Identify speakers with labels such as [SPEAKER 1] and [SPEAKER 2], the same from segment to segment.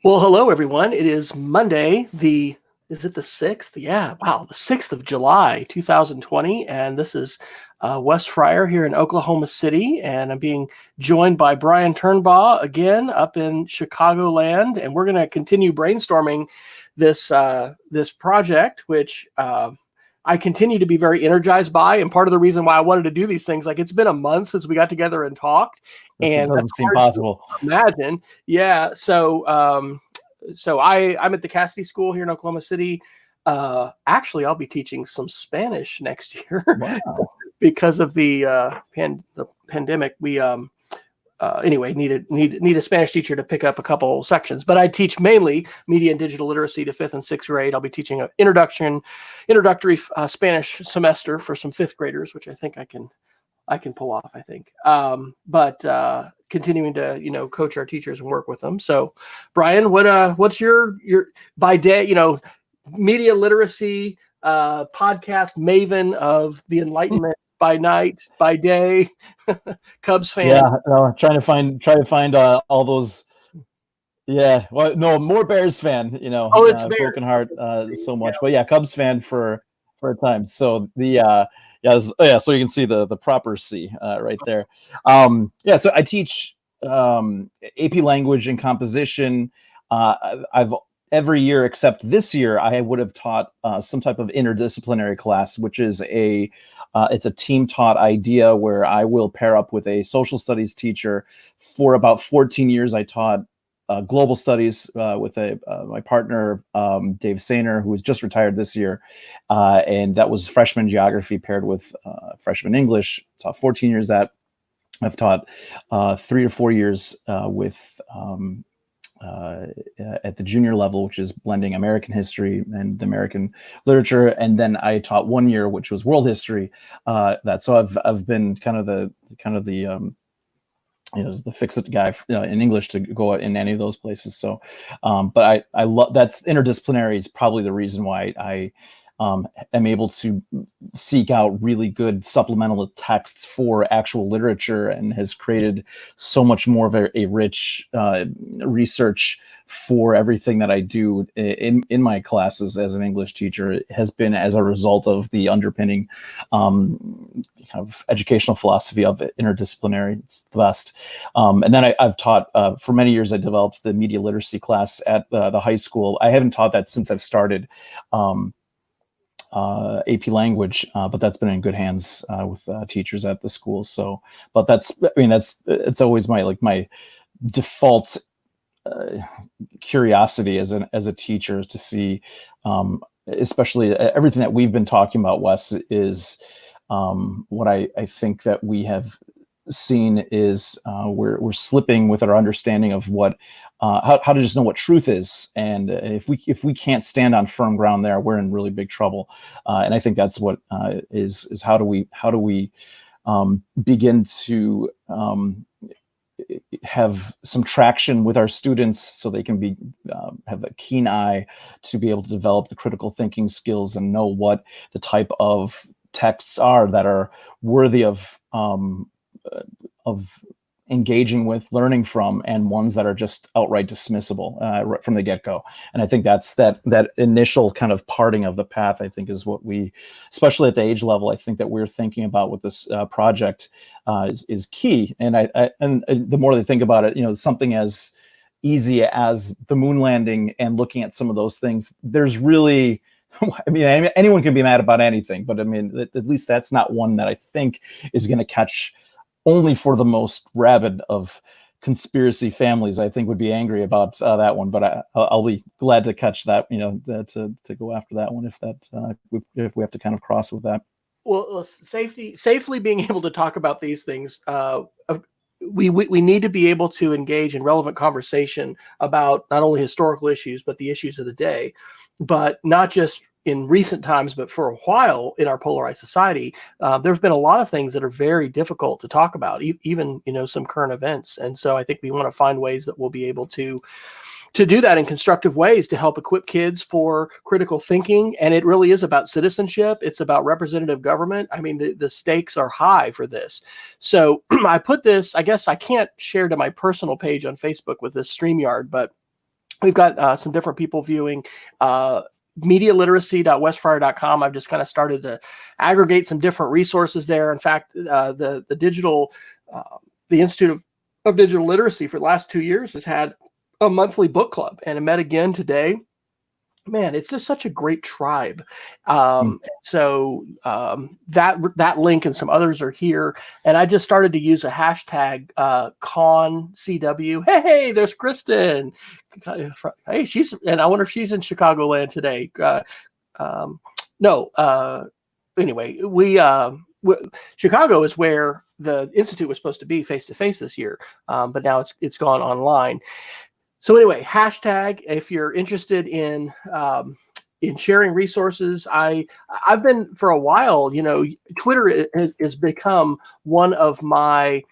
[SPEAKER 1] Well, hello everyone. It is Monday, is it the 6th? Yeah, wow, the 6th of July, 2020. And this is Wes Fryer here in Oklahoma City. And I'm being joined by Brian Turnbaugh again up in Chicagoland. And we're going to continue brainstorming this project, which I continue to be very energized by. And part of the reason why I wanted to do these things, like it's been a month since we got together and talked.
[SPEAKER 2] It
[SPEAKER 1] And
[SPEAKER 2] doesn't seem possible.
[SPEAKER 1] imagine. Yeah. So I'm at the Cassidy School here in Oklahoma City. Actually, I'll be teaching some Spanish next year.
[SPEAKER 2] Wow.
[SPEAKER 1] Because of the pandemic. We anyway need a Spanish teacher to pick up a couple sections. But I teach mainly media and digital literacy to 5th and 6th grade. I'll be teaching an introductory Spanish semester for some 5th graders, which I think I can pull off, I think. But continuing to, coach our teachers and work with them. So Brian, what's your by day, media literacy, podcast maven of the Enlightenment by night, by day, Cubs fan.
[SPEAKER 2] Yeah, trying to find all those. Yeah, well, no, more Bears fan.
[SPEAKER 1] Oh, it's Bears.
[SPEAKER 2] Broken heart, so much. But yeah, Cubs fan for a time. So the so you can see the proper C right there. So I teach AP language and composition. I've every year except this year I would have taught some type of interdisciplinary class, which is it's a team taught idea where I will pair up with a social studies teacher. For about 14 years I taught global studies with my partner, Dave Sainer, who was just retired this year. And that was freshman geography paired with freshman English. Taught 14 years that. I've taught 3 to 4 years with at the junior level, which is blending American history and American literature. And then I taught 1 year, which was world history. So I've been kind of the the fix-it guy in English to go in any of those places. So, but I love that's interdisciplinary is probably the reason why I am able to seek out really good supplemental texts for actual literature, and has created so much more of a rich research for everything that I do in my classes as an English teacher. It has been as a result of the underpinning kind of educational philosophy of it, interdisciplinary. It's the best. And then I've taught for many years. I developed the media literacy class at the high school. I haven't taught that since I've started AP language, but that's been in good hands with teachers at the school. So, but it's always my default curiosity as a teacher to see, especially everything that we've been talking about, Wes, is what I think that we have seen is we're slipping with our understanding of what how to just know what truth is, and if we can't stand on firm ground there, we're in really big trouble. And I think that's what is how do we begin to have some traction with our students so they can have a keen eye to be able to develop the critical thinking skills and know what the type of texts are that are worthy of engaging with, learning from, and ones that are just outright dismissible right from the get-go. And I think that's that initial kind of parting of the path, I think, is what we, especially at the age level, I think that we're thinking about with this project is key. And and the more they think about it, something as easy as the moon landing and looking at some of those things, there's really, anyone can be mad about anything, but at least that's not one that I think is going to catch. Only for the most rabid of conspiracy families, I think, would be angry about that one. But I'll be glad to catch that, to go after that one if we have to kind of cross with that.
[SPEAKER 1] Well, safely being able to talk about these things. We need to be able to engage in relevant conversation about not only historical issues, but the issues of the day, but not just in recent times, but for a while in our polarized society. There's been a lot of things that are very difficult to talk about, even, some current events. And so I think we want to find ways that we'll be able to do that in constructive ways to help equip kids for critical thinking. And it really is about citizenship. It's about representative government. The stakes are high for this. So I put this, I guess I can't share to my personal page on Facebook with this StreamYard, but we've got some different people viewing. Medialiteracy.westfire.com. I've just kind of started to aggregate some different resources there. In fact, the Institute of Digital Literacy for the last 2 years has had a monthly book club, and I met again today. Man, it's just such a great tribe. So that link and some others are here. And I just started to use a hashtag ConCW. Hey, there's Kristen. Hey, and I wonder if she's in Chicagoland today. No. Anyway, Chicago is where the Institute was supposed to be face-to-face this year, but now it's gone online. So anyway, hashtag, if you're interested in sharing resources. I've been for a while, Twitter has become one of my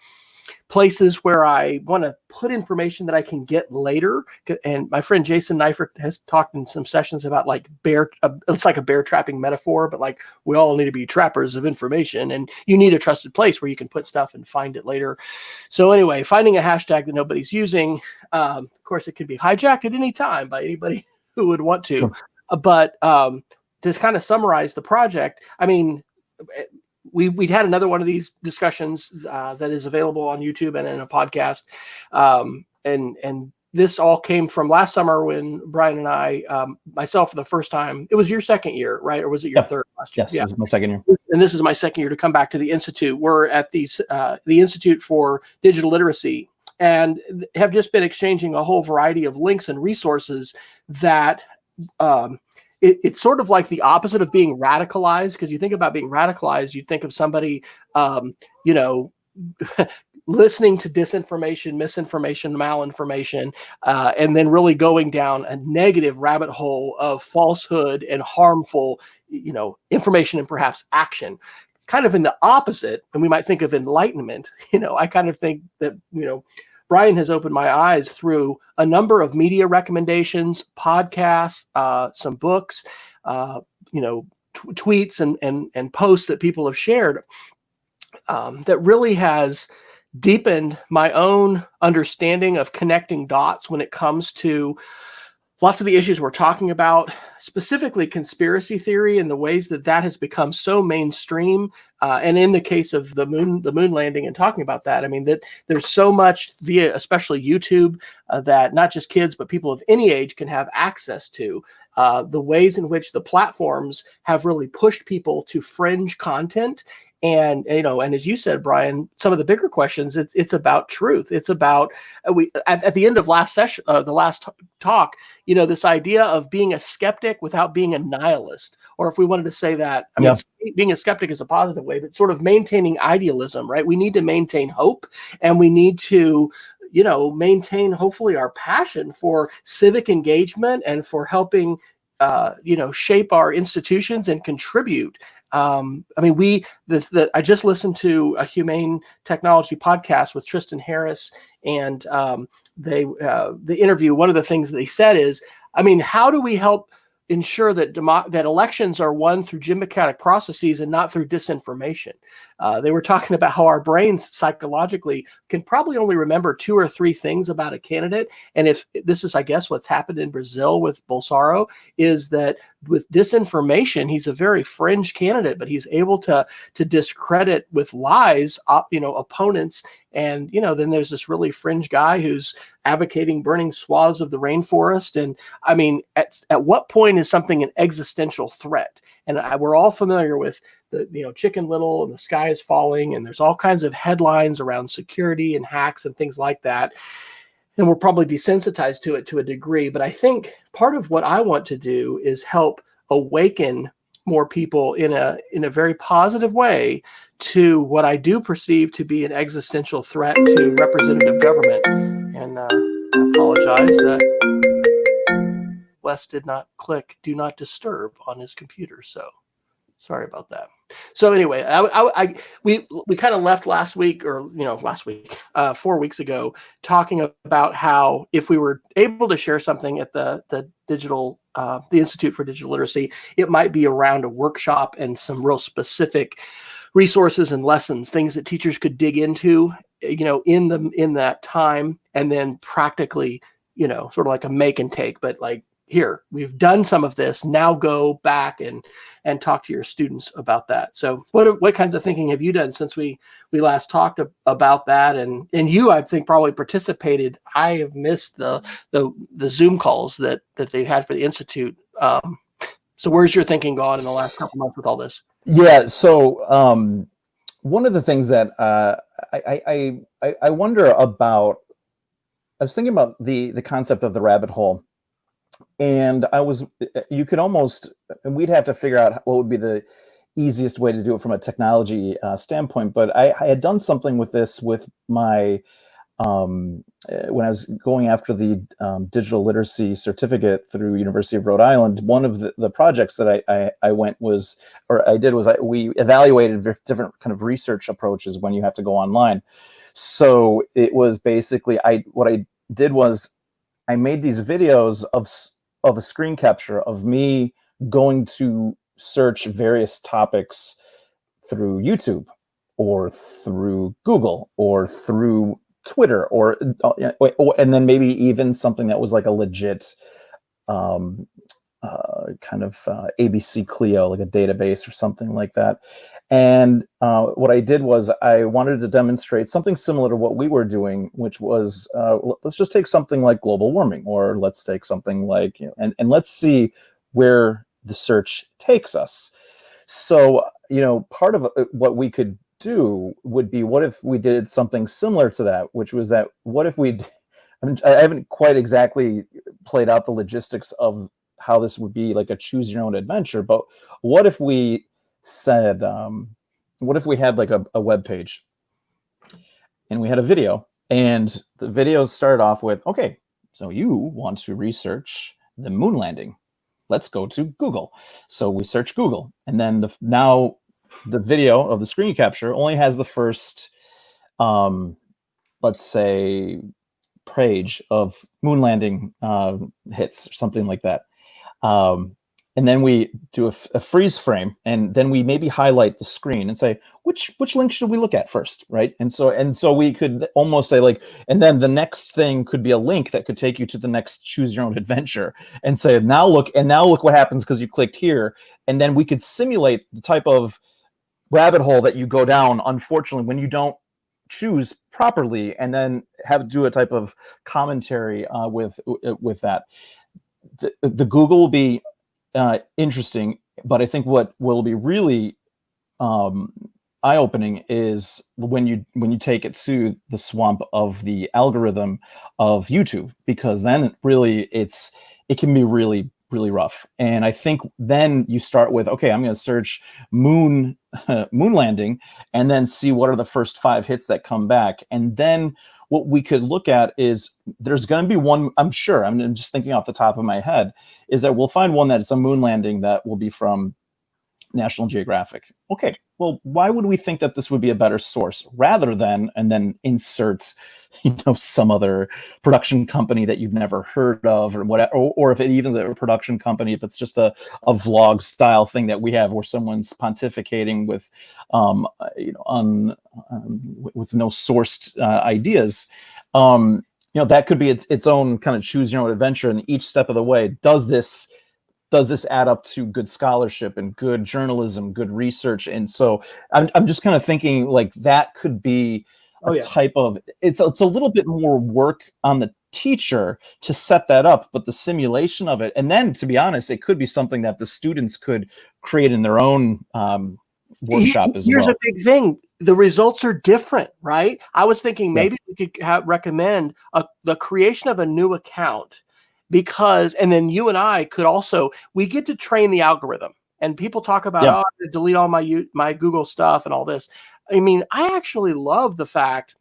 [SPEAKER 1] places where I want to put information that I can get later. And my friend Jason Neifert has talked in some sessions about like it's like a bear trapping metaphor, but like we all need to be trappers of information, and you need a trusted place where you can put stuff and find it later. So anyway, finding a hashtag that nobody's using, of course, it can be hijacked at any time by anybody who would want to. Sure. But to kind of summarize the project, I mean, we'd had another one of these discussions that is available on YouTube and in a podcast. And this all came from last summer when Brian and I, myself for the first time, it was your second year, right? Or was it your third last year?
[SPEAKER 2] Yes, yeah. It was my second year.
[SPEAKER 1] And this is my second year to come back to the Institute. We're at the Institute for Digital Literacy, and have just been exchanging a whole variety of links and resources that it's sort of like the opposite of being radicalized, because you think about being radicalized, you think of somebody, listening to disinformation, misinformation, malinformation, and then really going down a negative rabbit hole of falsehood and harmful, information and perhaps action. Kind of in the opposite, and we might think of enlightenment. I kind of think that, Brian has opened my eyes through a number of media recommendations, podcasts, some books, tweets and posts that people have shared that really has deepened my own understanding of connecting dots when it comes to lots of the issues we're talking about, specifically conspiracy theory and the ways that has become so mainstream. And in the case of the moon landing and talking about that, I mean, that there's so much via especially YouTube that not just kids, but people of any age can have access to. The ways in which the platforms have really pushed people to fringe content. And, and as you said, Brian, some of the bigger questions, it's about truth. It's about, at the end of last session, the last talk, this idea of being a skeptic without being a nihilist, or if we wanted to say that, I mean, being a skeptic is a positive way, but sort of maintaining idealism, right? We need to maintain hope, and we need to, maintain hopefully our passion for civic engagement and for helping, shape our institutions and contribute. I just listened to a humane technology podcast with Tristan Harris, and the interview, one of the things that they said is, how do we help ensure that that elections are won through democratic processes and not through disinformation? They were talking about how our brains psychologically can probably only remember 2 or 3 things about a candidate. And if this is, I guess, what's happened in Brazil with Bolsonaro, is that with disinformation, he's a very fringe candidate, but he's able to discredit with lies, opponents. And, then there's this really fringe guy who's advocating burning swaths of the rainforest. And I mean, at what point is something an existential threat? And we're all familiar with the, Chicken Little and the sky is falling, and there's all kinds of headlines around security and hacks and things like that. And we're probably desensitized to it to a degree. But I think part of what I want to do is help awaken more people in a very positive way to what I do perceive to be an existential threat to representative government. And I apologize that Wes did not click "Do Not Disturb" on his computer, so sorry about that. So anyway, we kind of left last week, 4 weeks ago, talking about how if we were able to share something at the Institute for Digital Literacy, it might be around a workshop and some real specific resources and lessons, things that teachers could dig into, in that time, and then practically sort of like a make and take, but like, here, we've done some of this. Now go back and talk to your students about that. So what kinds of thinking have you done since we last talked about that? And you, I think, probably participated. I have missed the Zoom calls that they had for the Institute. So where's your thinking gone in the last couple months with all this?
[SPEAKER 2] Yeah. So one of the things that I wonder about, I was thinking about the concept of the rabbit hole. And we'd have to figure out what would be the easiest way to do it from a technology standpoint. But I had done something with this with my, when I was going after the digital literacy certificate through University of Rhode Island. One of the projects that we evaluated different kind of research approaches when you have to go online. So it was basically, what I did was I made these videos of a screen capture of me going to search various topics through YouTube or through Google or through Twitter or and then maybe even something that was like a legit kind of ABC Clio, like a database or something like that. And what I did was I wanted to demonstrate something similar to what we were doing, which was let's just take something like global warming, or let's take something like, and let's see where the search takes us. So, part of what we could do would be, what if we did something similar to that, which was that, what if I haven't quite exactly played out the logistics of how this would be like a choose your own adventure, but what if we said, what if we had like a web page and we had a video, and the videos started off with, okay, so you want to research the moon landing. Let's go to Google. So we search Google, and then now the video of the screen capture only has the first, let's say, page of moon landing hits or something like that. And then we do a freeze frame, and then we maybe highlight the screen and say, which link should we look at first, right? And so we could almost say, like, and then the next thing could be a link that could take you to the next choose your own adventure, and say, now look what happens because you clicked here. And then we could simulate the type of rabbit hole that you go down, unfortunately, when you don't choose properly, and then have to do a type of commentary with that. The Google will be interesting, but I think what will be really eye-opening is when you take it to the swamp of the algorithm of YouTube, because then it can be really, really rough. And I think then you start with, okay, I'm going to search moon landing, and then see what are the first 5 hits that come back. And then what we could look at is, there's going to be one, I'm sure, I'm just thinking off the top of my head, is that we'll find one that's a moon landing that will be from National Geographic. Okay, well, why would we think that this would be a better source, rather than, and then insert, some other production company that you've never heard of, or whatever, or if it even is a production company, if it's just a vlog style thing that we have where someone's pontificating with, with no sourced ideas, that could be its own kind of choose your own adventure. And each step of the way, does this add up to good scholarship and good journalism, good research? And so I'm just kind of thinking, like, that could be type of, it's a little bit more work on the teacher to set that up, but the simulation of it, and then, to be honest, it could be something that the students could create in their own workshop as well.
[SPEAKER 1] Here's a big thing. The results are different, right? I was thinking maybe we could recommend the creation of a new account, because, and then you and I could also, we get to train the algorithm. And people talk about, oh, I'm going to delete all my Google stuff and all this. I mean, I actually love the fact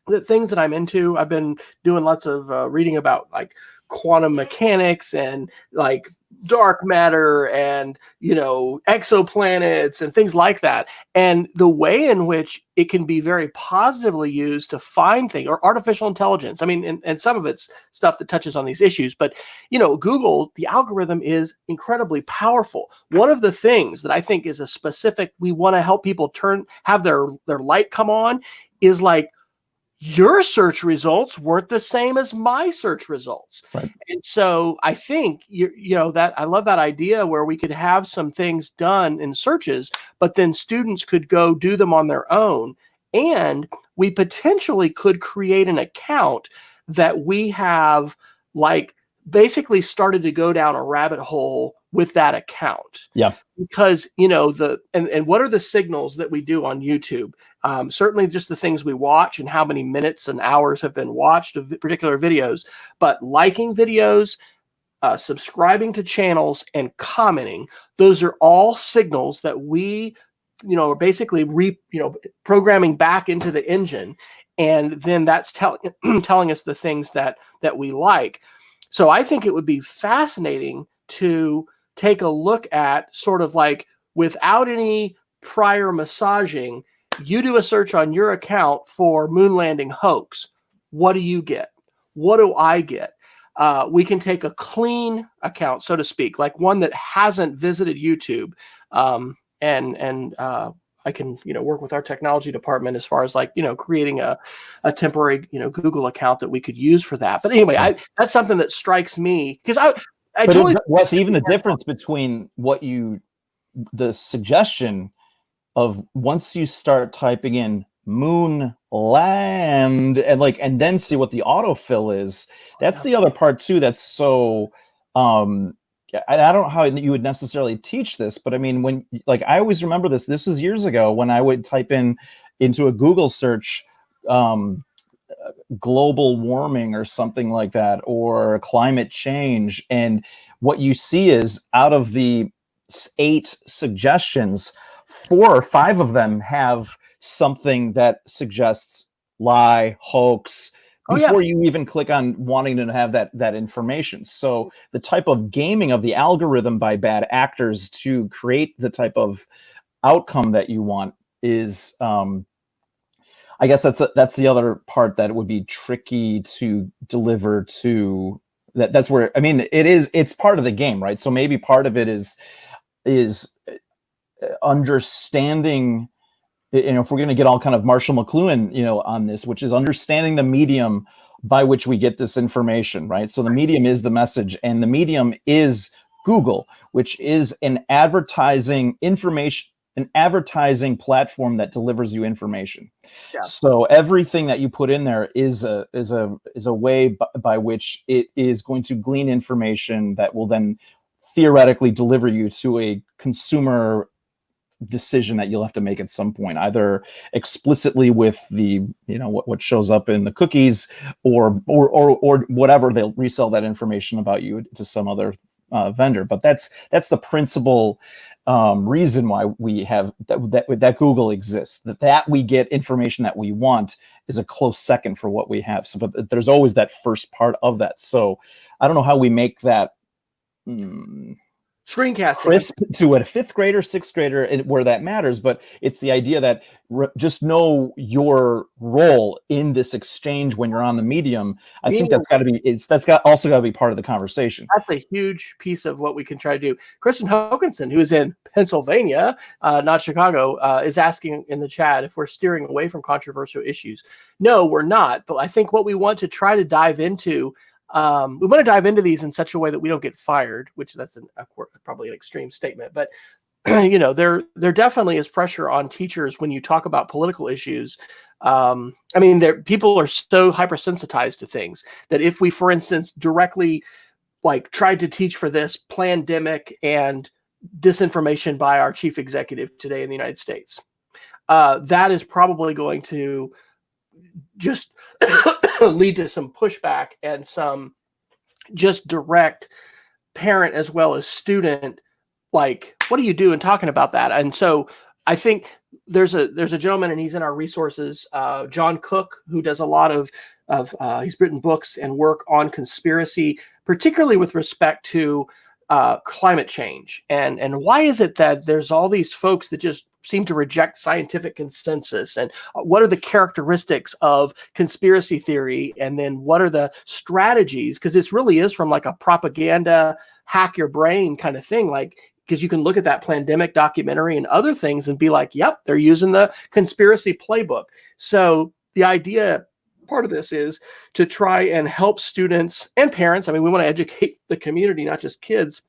[SPEAKER 1] that things that I'm into, I've been doing lots of reading about, like, quantum mechanics and like dark matter and, exoplanets and things like that. And the way in which it can be very positively used to find things, or artificial intelligence. I mean, and some of it's stuff that touches on these issues, but, Google, the algorithm is incredibly powerful. One of the things that I think is a specific, we want to help people have their light come on, is like, your search results weren't the same as my search results.
[SPEAKER 2] Right.
[SPEAKER 1] And so I think, you know, that I love that idea where we could have some things done in searches, but then students could go do them on their own. And we potentially could create an account that we have, like, basically started to go down a rabbit hole with that account.
[SPEAKER 2] Yeah.
[SPEAKER 1] Because, you know, and what are the signals that we do on YouTube? Certainly just the things we watch and how many minutes and hours have been watched of particular videos, but liking videos, subscribing to channels, and commenting, those are all signals that we, you know, are basically programming back into the engine. And then that's telling us the things that we like. So I think it would be fascinating to take a look at, sort of like, without any prior massaging, you do a search on your account for moon landing hoax. What do you get? What do I get? We can take a clean account, so to speak, like one that hasn't visited YouTube, and I can, you know, work with our technology department as far as, like, you know, creating a temporary, you know, Google account that we could use for that. But anyway, that's something that strikes me, because I
[SPEAKER 2] But
[SPEAKER 1] totally.
[SPEAKER 2] what's even the difference between the suggestion of, once you start typing in moon land and then see what the autofill is, that's the other part too. That's so, I don't know how you would necessarily teach this, but I mean, when, like, I always remember this was years ago when I would type into a Google search, global warming or something like that, or climate change. And what you see is, out of the 8 suggestions, 4 or 5 of them have something that suggests lie, hoax, before you even click on wanting to have that information. So the type of gaming of the algorithm by bad actors to create the type of outcome that you want is, I guess that's the other part that would be tricky to deliver to. That's where, I mean, it's part of the game, right? So maybe part of it is understanding, you know, if we're going to get all kind of Marshall McLuhan, you know, on this, which is understanding the medium by which we get this information, right? So the medium is the message, and the medium is Google, which is an advertising platform that delivers you information. Yeah. So everything that you put in there is a way by which it is going to glean information that will then theoretically deliver you to a consumer decision that you'll have to make at some point, either explicitly with the, you know, what shows up in the cookies, or whatever, they'll resell that information about you to some other vendor. But that's the principal reason why we have that Google exists, that we get information that we want is a close second for what we have. So, but there's always that first part of that. So I don't know how we make that
[SPEAKER 1] screencasting
[SPEAKER 2] crisp to a 5th grader, 6th grader, where that matters. But it's the idea that just know your role in this exchange when you're on the medium. I think that's got to be, also got to be part of the conversation.
[SPEAKER 1] That's a huge piece of what we can try to do. Kristen Hokinson, who is in Pennsylvania, not Chicago, is asking in the chat if we're steering away from controversial issues. No, we're not. But I think what we want to try to dive into, we want to dive into these in such a way that we don't get fired, which that's probably an extreme statement. But you know, there definitely is pressure on teachers when you talk about political issues. I mean, people are so hypersensitized to things that if we, for instance, directly, like, tried to teach for this pandemic and disinformation by our chief executive today in the United States, that is probably going to just lead to some pushback and some just direct parent as well as student, like, what are you doing talking about that? And so I think there's a gentleman, and he's in our resources, John Cook, who does a lot of he's written books and work on conspiracy, particularly with respect to climate change. And why is it that there's all these folks that just seem to reject scientific consensus, and what are the characteristics of conspiracy theory, and then what are the strategies? Because this really is from like a propaganda hack your brain kind of thing, like, because you can look at that pandemic documentary and other things and be like, yep, they're using the conspiracy playbook. So the idea part of this is to try and help students and parents. I mean, we want to educate the community, not just kids,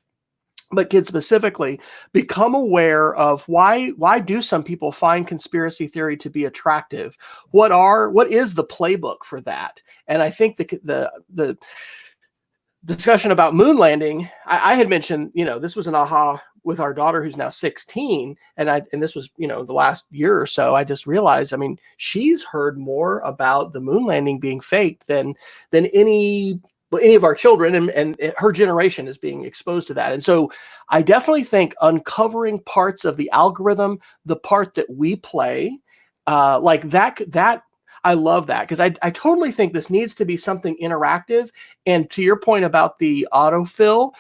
[SPEAKER 1] but kids specifically, become aware of why do some people find conspiracy theory to be attractive? What is the playbook for that? And I think the discussion about moon landing, I had mentioned, this was an aha with our daughter who's now 16, and this was, the last year or so. I just realized, I mean, she's heard more about the moon landing being faked than any of our children, and her generation is being exposed to that. And so I definitely think uncovering parts of the algorithm, the part that we play, like that I love that, because I totally think this needs to be something interactive. And to your point about the autofill,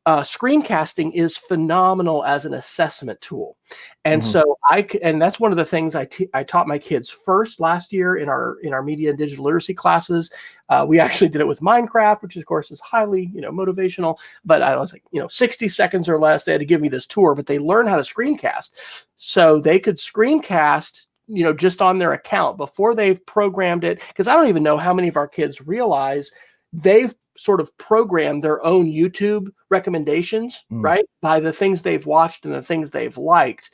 [SPEAKER 1] screencasting is phenomenal as an assessment tool. And so and that's one of the things I taught my kids first last year in our media and digital literacy classes. We actually did it with Minecraft, which of course is highly, motivational, but I was like, 60 seconds or less, they had to give me this tour, but they learned how to screencast. So they could screencast, just on their account before they've programmed it. Because I don't even know how many of our kids realize they've sort of programmed their own YouTube recommendations, right? By the things they've watched and the things they've liked.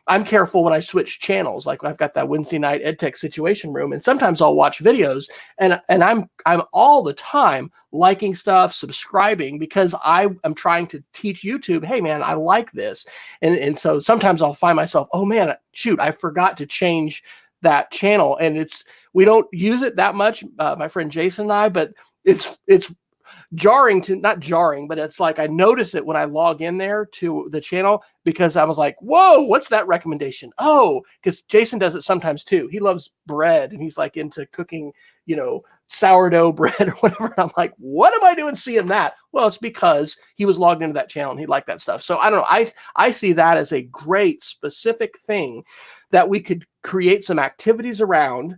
[SPEAKER 1] I'm careful when I switch channels. Like I've got that Wednesday night EdTech Situation Room, and sometimes I'll watch videos, and I'm all the time liking stuff, subscribing, because I am trying to teach YouTube, hey man, I like this. And so sometimes I'll find myself, oh man, shoot, I forgot to change that channel. And we don't use it that much, my friend Jason and I, but it's not jarring, but it's like I notice it when I log in there to the channel, because I was like, whoa, what's that recommendation? Oh, because Jason does it sometimes too. He loves bread, and he's like into cooking, sourdough bread or whatever. And I'm like, what am I doing seeing that? Well, it's because he was logged into that channel and he liked that stuff. So I don't know. I see that as a great specific thing that we could create some activities around.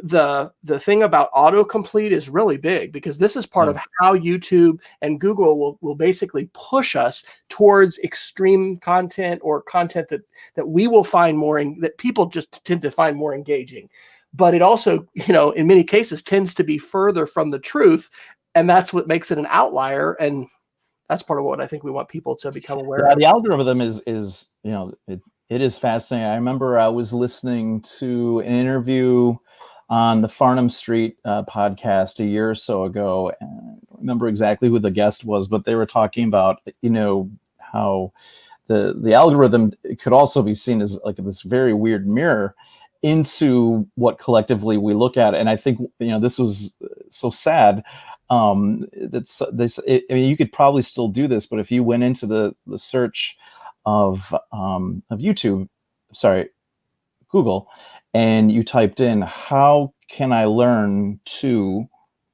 [SPEAKER 1] The thing about autocomplete is really big, because this is part of how YouTube and Google will basically push us towards extreme content, or content that we will find that people just tend to find more engaging. But it also, in many cases tends to be further from the truth. And that's what makes it an outlier. And that's part of what I think we want people to become aware of.
[SPEAKER 2] The algorithm is it is fascinating. I remember I was listening to an interview on the Farnham Street podcast a year or so ago. And I don't remember exactly who the guest was, but they were talking about, how the algorithm could also be seen as like this very weird mirror into what collectively we look at. And I think, this was so sad. You could probably still do this, but if you went into the search of Google, and you typed in, how can I learn to,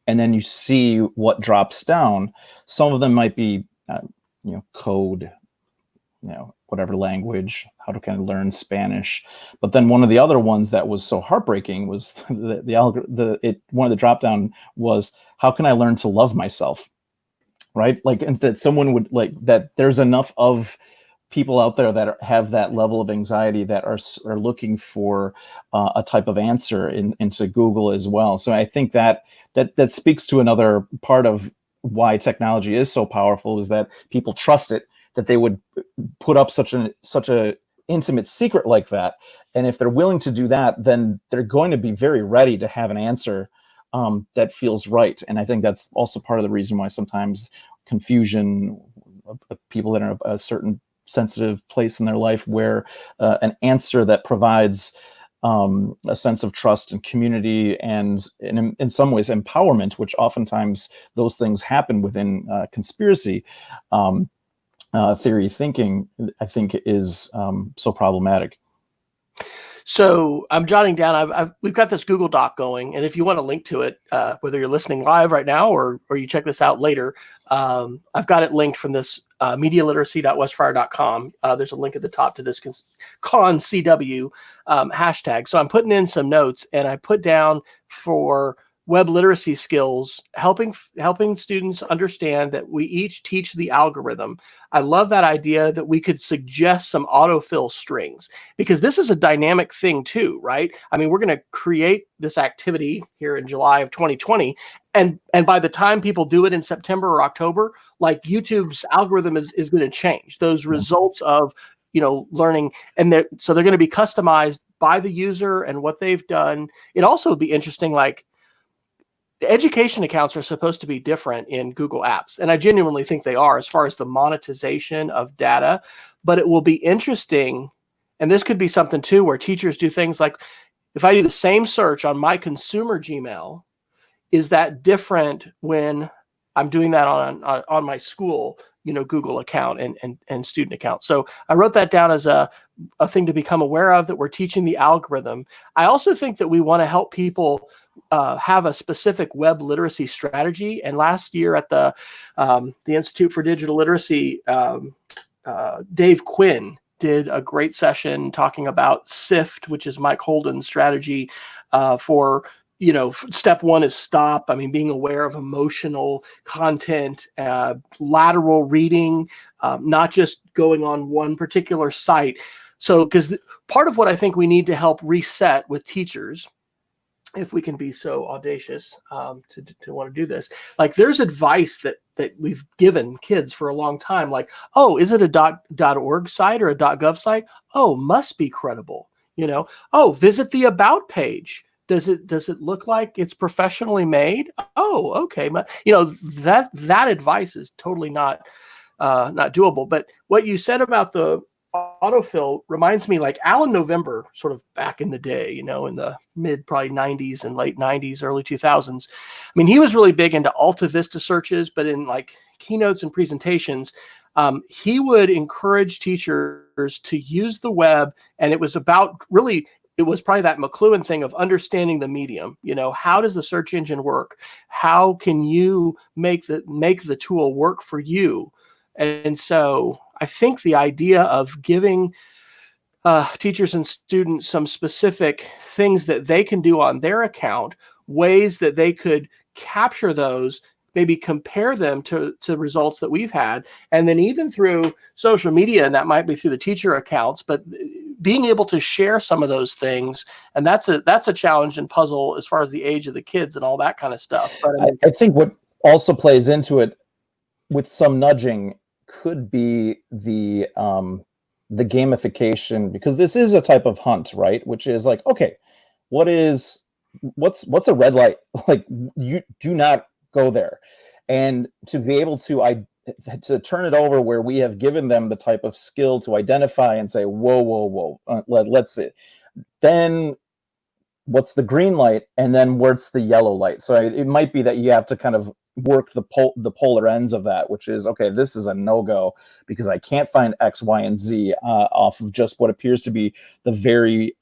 [SPEAKER 2] and then you see what drops down. Some of them might be, code, whatever language, how can I learn Spanish? But then one of the other ones that was so heartbreaking was one of the drop down was, how can I learn to love myself? Right? Like, instead someone would like that. There's enough of people out there that have that level of anxiety that are looking for a type of answer into Google as well. So I think that speaks to another part of why technology is so powerful, is that people trust it, that they would put up such a intimate secret like that. And if they're willing to do that, then they're going to be very ready to have an answer that feels right. And I think that's also part of the reason why sometimes confusion, people that are in a certain sensitive place in their life, where an answer that provides a sense of trust and community and in some ways empowerment, which oftentimes those things happen within conspiracy theory thinking, I think is so problematic.
[SPEAKER 1] So I'm jotting down, we've got this Google Doc going, and if you want to link to it, whether you're listening live right now or you check this out later, I've got it linked from this medialiteracy.westfire.com. There's a link at the top to this ConCW hashtag. So I'm putting in some notes, and I put down for web literacy skills, helping students understand that we each teach the algorithm. I love that idea that we could suggest some autofill strings, because this is a dynamic thing too, right? I mean, we're going to create this activity here in July of 2020, and by the time people do it in September or October, like YouTube's algorithm is going to change. Those results of learning, and so they're going to be customized by the user and what they've done. It also would be interesting, like, the education accounts are supposed to be different in Google Apps, and I genuinely think they are as far as the monetization of data. But it will be interesting, and this could be something too, where teachers do things like, if I do the same search on my consumer Gmail, is that different when I'm doing that on my school, Google account and student account? So I wrote that down as a thing to become aware of, that we're teaching the algorithm. I also think that we want to help people have a specific web literacy strategy. And last year at the Institute for Digital Literacy, Dave Quinn did a great session talking about SIFT, which is Mike Holden's strategy for, step one is stop. I mean, being aware of emotional content, lateral reading, not just going on one particular site. So, because part of what I think we need to help reset with teachers, if we can be so audacious to want to do this, like, there's advice that we've given kids for a long time, like, oh, is it a .org site or a .gov site? Oh, must be credible. Oh, visit the about page. Does it look like it's professionally made? Oh, okay. That advice is totally not doable. But what you said about the autofill reminds me, like, Alan November, sort of back in the day, in the mid probably 90s and late 90s, early 2000s. I mean, he was really big into Alta Vista searches, but in like keynotes and presentations, he would encourage teachers to use the web. And it was probably that McLuhan thing of understanding the medium. How does the search engine work? How can you make the tool work for you? And so I think the idea of giving teachers and students some specific things that they can do on their account, ways that they could capture those, maybe compare them to results that we've had, and then even through social media, and that might be through the teacher accounts, but being able to share some of those things. And that's a challenge and puzzle as far as the age of the kids and all that kind of stuff. But
[SPEAKER 2] I think what also plays into it with some nudging could be the gamification, because this is a type of hunt, right? Which is like, okay, what's a red light? Like, you do not go there. And to be able to turn it over where we have given them the type of skill to identify and say, whoa, let's see. Then what's the green light? And then what's the yellow light? So it might be that you have to kind of work the polar ends of that, which is, okay, this is a no-go because I can't find X, Y, and Z off of just what appears to be the very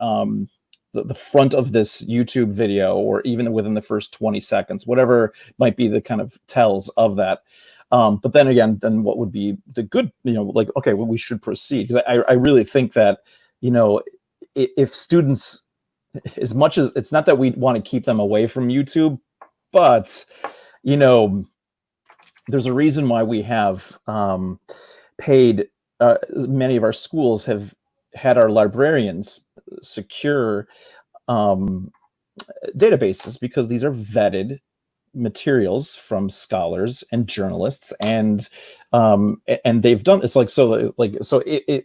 [SPEAKER 2] the front of this YouTube video, or even within the first 20 seconds, whatever might be the kind of tells of that. But then again, then what would be the good, like, okay, well, we should proceed. Because I really think that, if students, as much as it's not that we want to keep them away from YouTube, but, there's a reason why we have paid, many of our schools have had our librarians secure databases, because these are vetted materials from scholars and journalists, and they've done it's like, so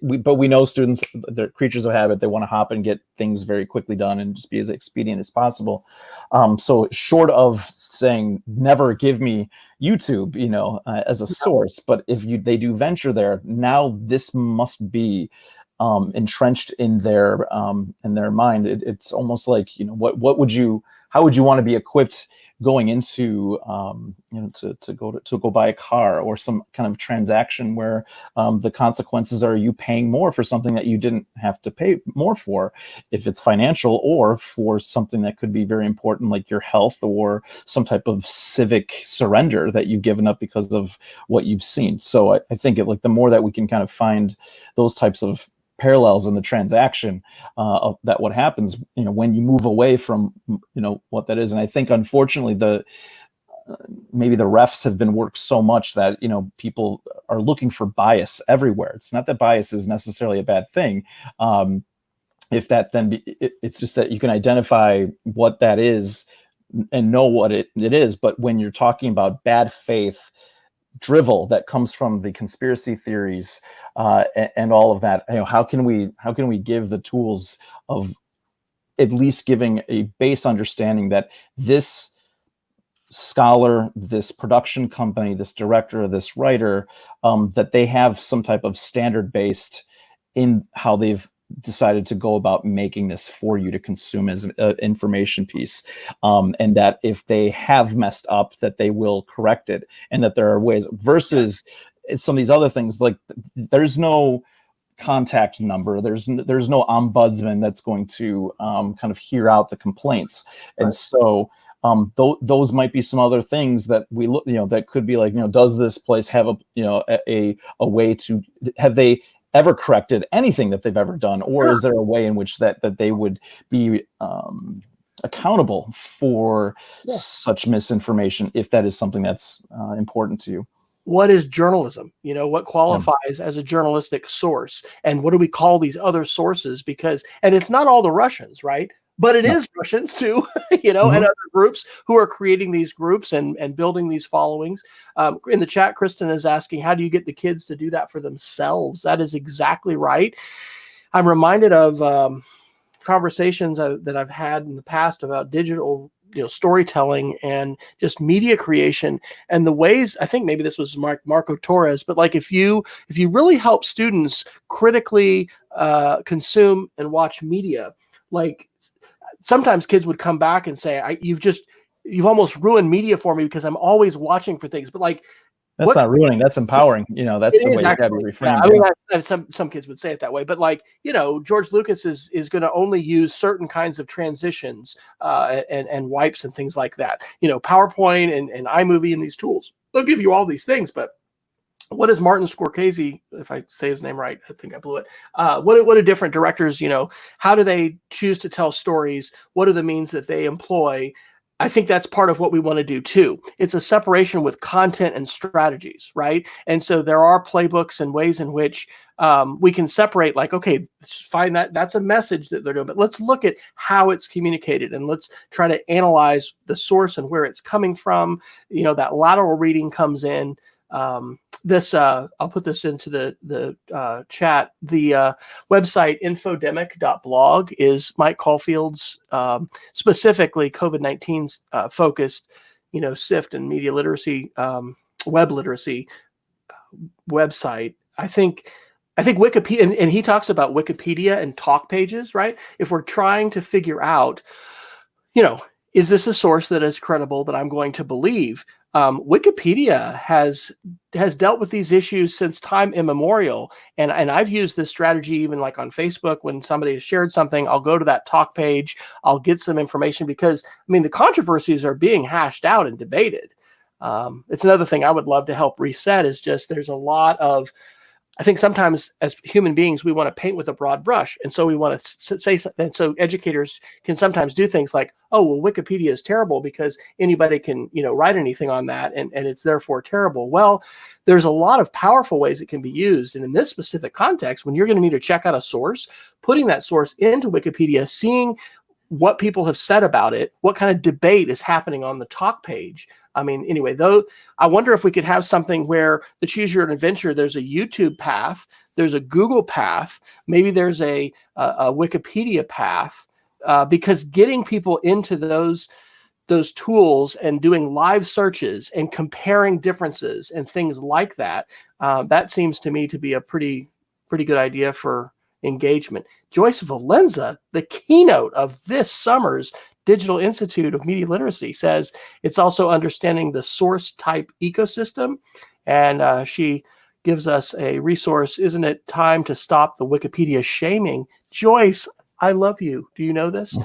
[SPEAKER 2] but we know students, they're creatures of habit. They want to hop and get things very quickly done and just be as expedient as possible. So short of saying never give me YouTube, as a source, but if they do venture there, now this must be entrenched in their mind. It's almost like, how would you want to be equipped going into to go buy a car or some kind of transaction where the consequences are you paying more for something that you didn't have to pay more for, if it's financial, or for something that could be very important like your health or some type of civic surrender that you've given up because of what you've seen. So I think the more that we can kind of find those types of parallels in the transaction of that what happens, when you move away from, what that is. And I think, unfortunately, maybe the refs have been worked so much that, people are looking for bias everywhere. It's not that bias is necessarily a bad thing. If that then it's just that you can identify what that is and know what it is. But when you're talking about bad faith drivel that comes from the conspiracy theories and all of that, how can we give the tools of at least giving a base understanding that this scholar, this production company, this director, this writer, that they have some type of standard based in how they've decided to go about making this for you to consume as an information piece, and that if they have messed up, that they will correct it, and that there are ways versus some of these other things. Like, there's no contact number, there's no ombudsman that's going to kind of hear out the complaints. And so those might be some other things that we look, that could be like, does this place have a way to, have they ever corrected anything that they've ever done, or is there a way in which that they would be accountable for such misinformation, if that is something that's important to you?
[SPEAKER 1] What is journalism? What qualifies as a journalistic source, and what do we call these other sources? And it's not all the Russians, right? But it is Russians too, and other groups who are creating these groups and building these followings. In the chat, Kristen is asking, how do you get the kids to do that for themselves? That is exactly right. I'm reminded of conversations that I've had in the past about digital storytelling and just media creation, and the ways, I think maybe this was Marco Torres, but like if you really help students critically consume and watch media, like sometimes kids would come back and say, you've almost ruined media for me because I'm always watching for things. But like,
[SPEAKER 2] that's not ruining, that's empowering. That's the way you got to reframe.
[SPEAKER 1] Yeah, I mean, some kids would say it that way, but like, George Lucas is going to only use certain kinds of transitions and wipes and things like that. PowerPoint and iMovie and these tools, they'll give you all these things, but what is Martin Scorsese, if I say his name right, I think I blew it. What do different directors, how do they choose to tell stories? What are the means that they employ? I think that's part of what we want to do too. It's a separation with content and strategies, right? And so there are playbooks and ways in which we can separate, like, okay, find that's a message that they're doing, but let's look at how it's communicated and let's try to analyze the source and where it's coming from. That lateral reading comes in. I'll put this into the chat. The website infodemic.blog is Mike Caulfield's specifically COVID-19's focused, SIFT and media literacy, web literacy website. I think Wikipedia, and he talks about Wikipedia and talk pages, right? If we're trying to figure out, is this a source that is credible that I'm going to believe? Wikipedia has dealt with these issues since time immemorial. And I've used this strategy even like on Facebook. When somebody has shared something, I'll go to that talk page, I'll get some information, because the controversies are being hashed out and debated. It's another thing I would love to help reset, is just there's a lot of, I think sometimes as human beings, we want to paint with a broad brush. And so we want to say something. And so educators can sometimes do things like, oh, well, Wikipedia is terrible because anybody can, write anything on that. And it's therefore terrible. Well, there's a lot of powerful ways it can be used. And in this specific context, when you're going to need to check out a source, putting that source into Wikipedia, seeing what people have said about it, what kind of debate is happening on the talk page. Anyway, though, I wonder if we could have something where the Choose Your Own Adventure, there's a YouTube path, there's a Google path, maybe there's a Wikipedia path, because getting people into those tools and doing live searches and comparing differences and things like that, that seems to me to be a pretty good idea for engagement. Joyce Valenza, the keynote of this summer's Digital Institute of Media Literacy, says it's also understanding the source type ecosystem. And she gives us a resource. Isn't it time to stop the Wikipedia shaming? Joyce, I love you. Do you know this?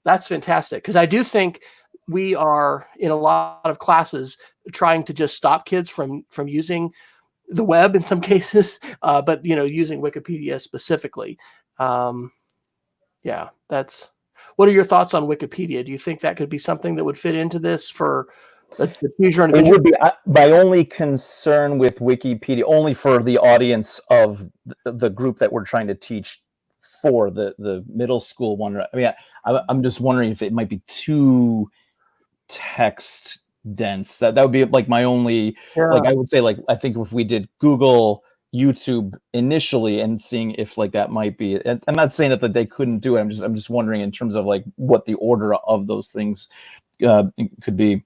[SPEAKER 1] That's fantastic. Because I do think we are in a lot of classes trying to just stop kids from using the web in some cases, but using Wikipedia specifically. Yeah, that's. What are your thoughts on Wikipedia? Do you think that could be something that would fit into this for the choose your own
[SPEAKER 2] It
[SPEAKER 1] adventure?
[SPEAKER 2] would be my only concern with Wikipedia, only for the audience of the group that we're trying to teach for the middle school one. I mean, I'm just wondering if it might be too text dense. That would be like my only,
[SPEAKER 1] Yeah.
[SPEAKER 2] like I would say, like I think if we did Google YouTube initially and seeing if like that might be, and I'm not saying that they couldn't do it. I'm just wondering in terms of like what the order of those things could be.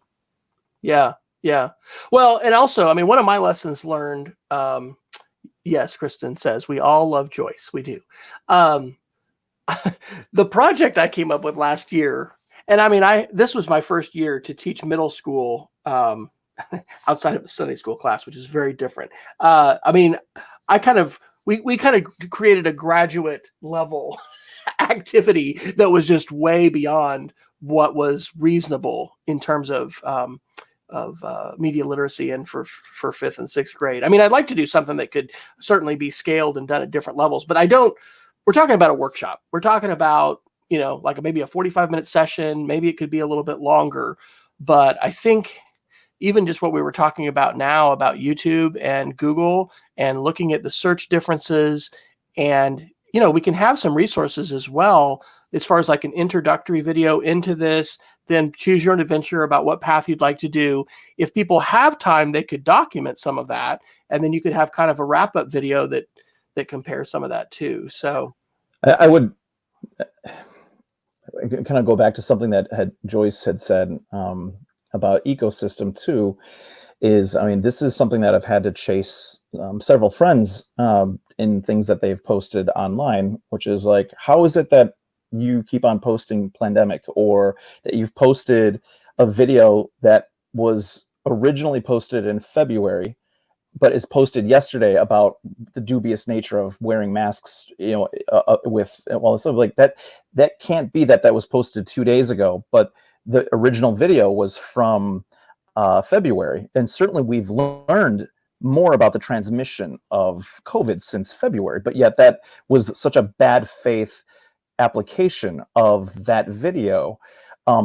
[SPEAKER 1] Yeah. Yeah. Well, and also, I mean, one of my lessons learned, yes, Kristen says we all love Joyce. We do. The project I came up with last year, and I mean, this was my first year to teach middle school outside of a Sunday school class, which is very different. I mean, we kind of created a graduate level activity that was just way beyond what was reasonable in terms of media literacy and for fifth and sixth grade. I mean, I'd like to do something that could certainly be scaled and done at different levels, but I don't. We're talking about a workshop. We're talking about, like maybe a 45-minute session. Maybe it could be a little bit longer, but I think even just what we were talking about now about YouTube and Google and looking at the search differences, and we can have some resources as well as far as like an introductory video into this, then choose your own adventure about what path you'd like to do. If people have time, they could document some of that, and then you could have kind of a wrap-up video that compares some of that too. So
[SPEAKER 2] I would kind of go back to something that Joyce had said about ecosystem too. Is, I mean, this is something that I've had to chase several friends in things that they've posted online, which is like, how is it that you keep on posting pandemic, or that you've posted a video that was originally posted in February but is posted yesterday about the dubious nature of wearing masks, with, well, so like that can't be that was posted 2 days ago, but the original video was from February. And certainly we've learned more about the transmission of COVID since February, but yet that was such a bad faith application of that video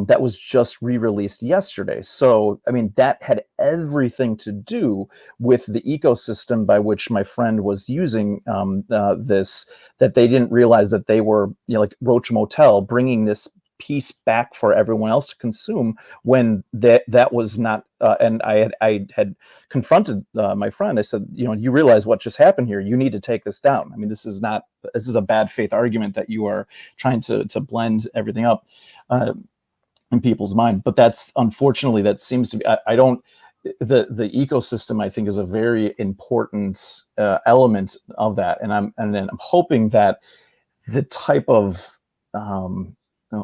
[SPEAKER 2] that was just re-released yesterday. So, I mean, that had everything to do with the ecosystem by which my friend was using this, that they didn't realize that they were, like Roach Motel, bringing this piece back for everyone else to consume, when that was not, and I had confronted my friend. I said, you realize what just happened here. You need to take this down. I mean, this is a bad faith argument that you are trying to blend everything up in people's mind. But that's, unfortunately, that seems to be, I don't, the ecosystem, I think, is a very important element of that. And I'm hoping that the type of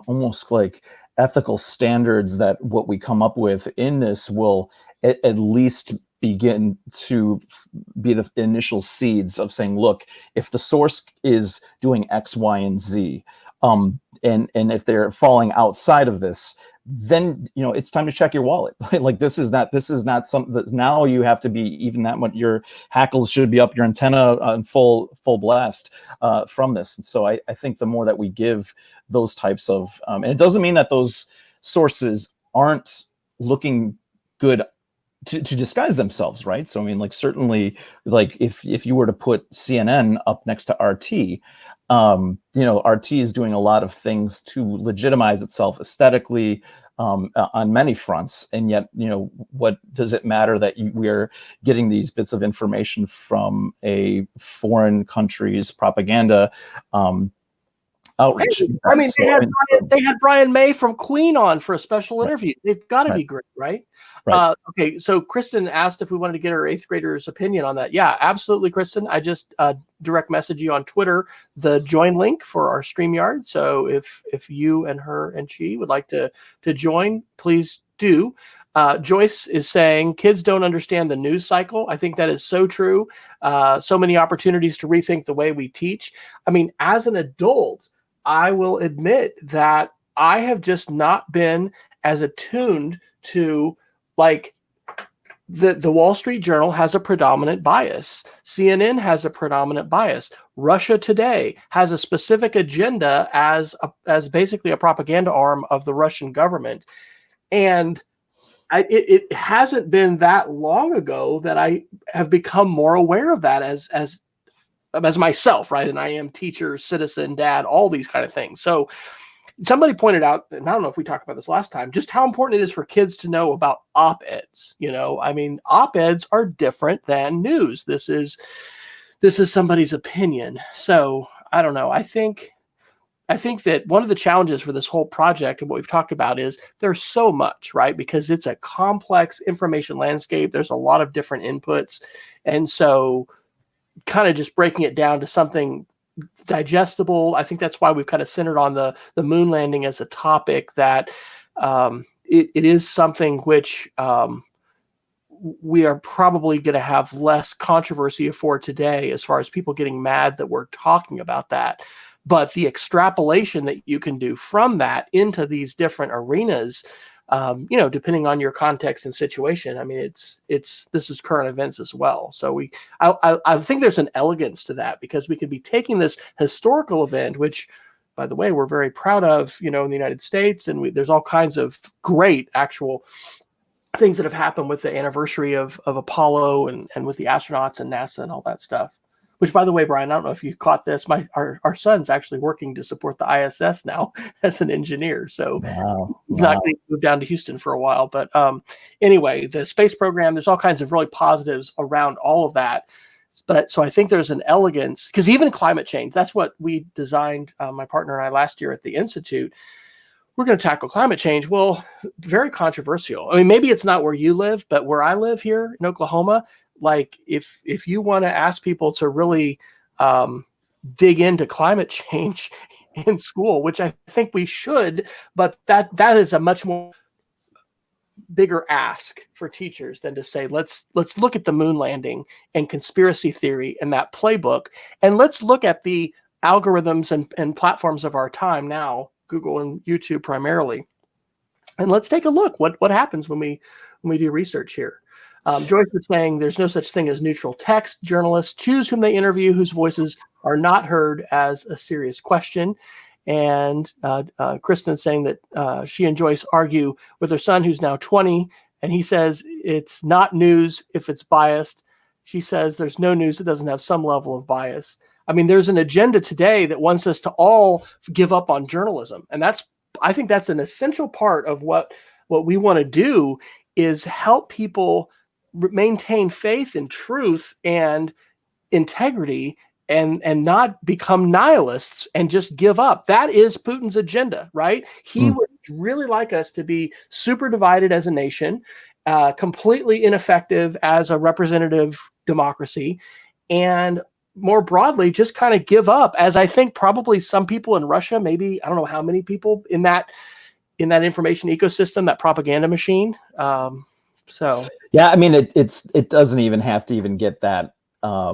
[SPEAKER 2] almost like ethical standards that what we come up with in this will at least begin to be the initial seeds of saying, look, if the source is doing X, Y, and Z, and if they're falling outside of this, then it's time to check your wallet. Like this is not something that now you have to be even that much. Your hackles should be up, your antenna on full blast from this. And so I think the more that we give those types of, and it doesn't mean that those sources aren't looking good to disguise themselves, right? So I mean, like, certainly, like if you were to put CNN up next to RT, RT is doing a lot of things to legitimize itself aesthetically on many fronts, and yet, what does it matter that we're getting these bits of information from a foreign country's propaganda outreach?
[SPEAKER 1] I mean, they had Brian May from Queen on for a special interview. They've got to be great, right?
[SPEAKER 2] Right.
[SPEAKER 1] Okay, so Kristen asked if we wanted to get our eighth graders' opinion on that. Yeah, absolutely, Kristen. I just direct message you on Twitter the join link for our StreamYard. So if you and her and she would like to join, please do. Joyce is saying kids don't understand the news cycle. I think that is so true. So many opportunities to rethink the way we teach. I mean, as an adult, I will admit that I have just not been as attuned to, like, the Wall Street Journal has a predominant bias. CNN has a predominant bias. Russia Today has a specific agenda as basically a propaganda arm of the Russian government. And it hasn't been that long ago that I have become more aware of that as myself, right? And I am teacher, citizen, dad, all these kind of things. So somebody pointed out, and I don't know if we talked about this last time, just how important it is for kids to know about op-eds. I mean, op-eds are different than news. This is somebody's opinion. So I don't know. I think that one of the challenges for this whole project and what we've talked about is there's so much, right? Because it's a complex information landscape. There's a lot of different inputs. And so kind of just breaking it down to something digestible. I think that's why we've kind of centered on the moon landing as a topic, that it is something which we are probably going to have less controversy for today as far as people getting mad that we're talking about that. But the extrapolation that you can do from that into these different arenas, depending on your context and situation. I mean, this is current events as well. So I think there's an elegance to that, because we could be taking this historical event, which, by the way, we're very proud of, in the United States, and there's all kinds of great actual things that have happened with the anniversary of Apollo and with the astronauts and NASA and all that stuff. Which, by the way, Brian, I don't know if you caught this. Our son's actually working to support the ISS now as an engineer. So he's not going to move down to Houston for a while. But anyway, the space program, there's all kinds of really positives around all of that. But so I think there's an elegance, because even climate change, that's what we designed, my partner and I, last year at the Institute. We're going to tackle climate change. Well, very controversial. I mean, maybe it's not where you live, but where I live here in Oklahoma, like if you want to ask people to really dig into climate change in school, which I think we should, but that is a much more bigger ask for teachers than to say, let's look at the moon landing and conspiracy theory and that playbook, and let's look at the algorithms and platforms of our time now, Google and YouTube primarily, and let's take a look what happens when we do research here. Joyce was saying there's no such thing as neutral text. Journalists choose whom they interview, whose voices are not heard as a serious question. And Kristen is saying that she and Joyce argue with her son, who's now 20, and he says it's not news if it's biased. She says there's no news that doesn't have some level of bias. I mean, there's an agenda today that wants us to all give up on journalism. And I think that's an essential part of what we want to do, is help people maintain faith and truth and integrity, and not become nihilists and just give up. That is Putin's agenda, right? He would really like us to be super divided as a nation, completely ineffective as a representative democracy, and more broadly, just kind of give up, as I think probably some people in Russia, maybe, I don't know how many people in that information ecosystem, that propaganda machine. So
[SPEAKER 2] yeah, I mean, it doesn't even have to even get that. I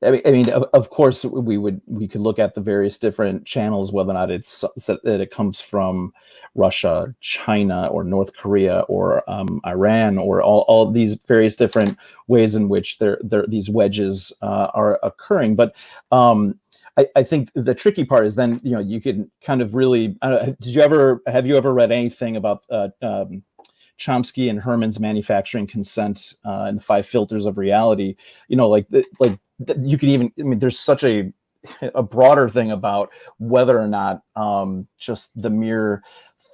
[SPEAKER 2] mean, of course, we could look at the various different channels, whether or not that it comes from Russia, China, or North Korea, or Iran, or all these various different ways in which these wedges are occurring. But I think the tricky part is then, you can kind of really. Have you ever read anything about Chomsky and Herman's manufacturing consent and the 5 filters of reality? You could even, I mean, there's such a broader thing about whether or not just the mere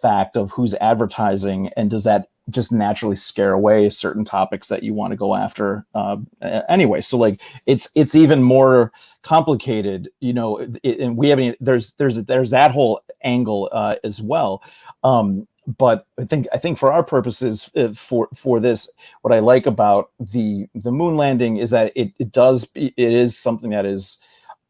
[SPEAKER 2] fact of who's advertising, and does that just naturally scare away certain topics that you want to go after anyway. So it's even more complicated, and we haven't, there's that whole angle as well. But I think for our purposes, for this, what I like about the moon landing is that it is something that is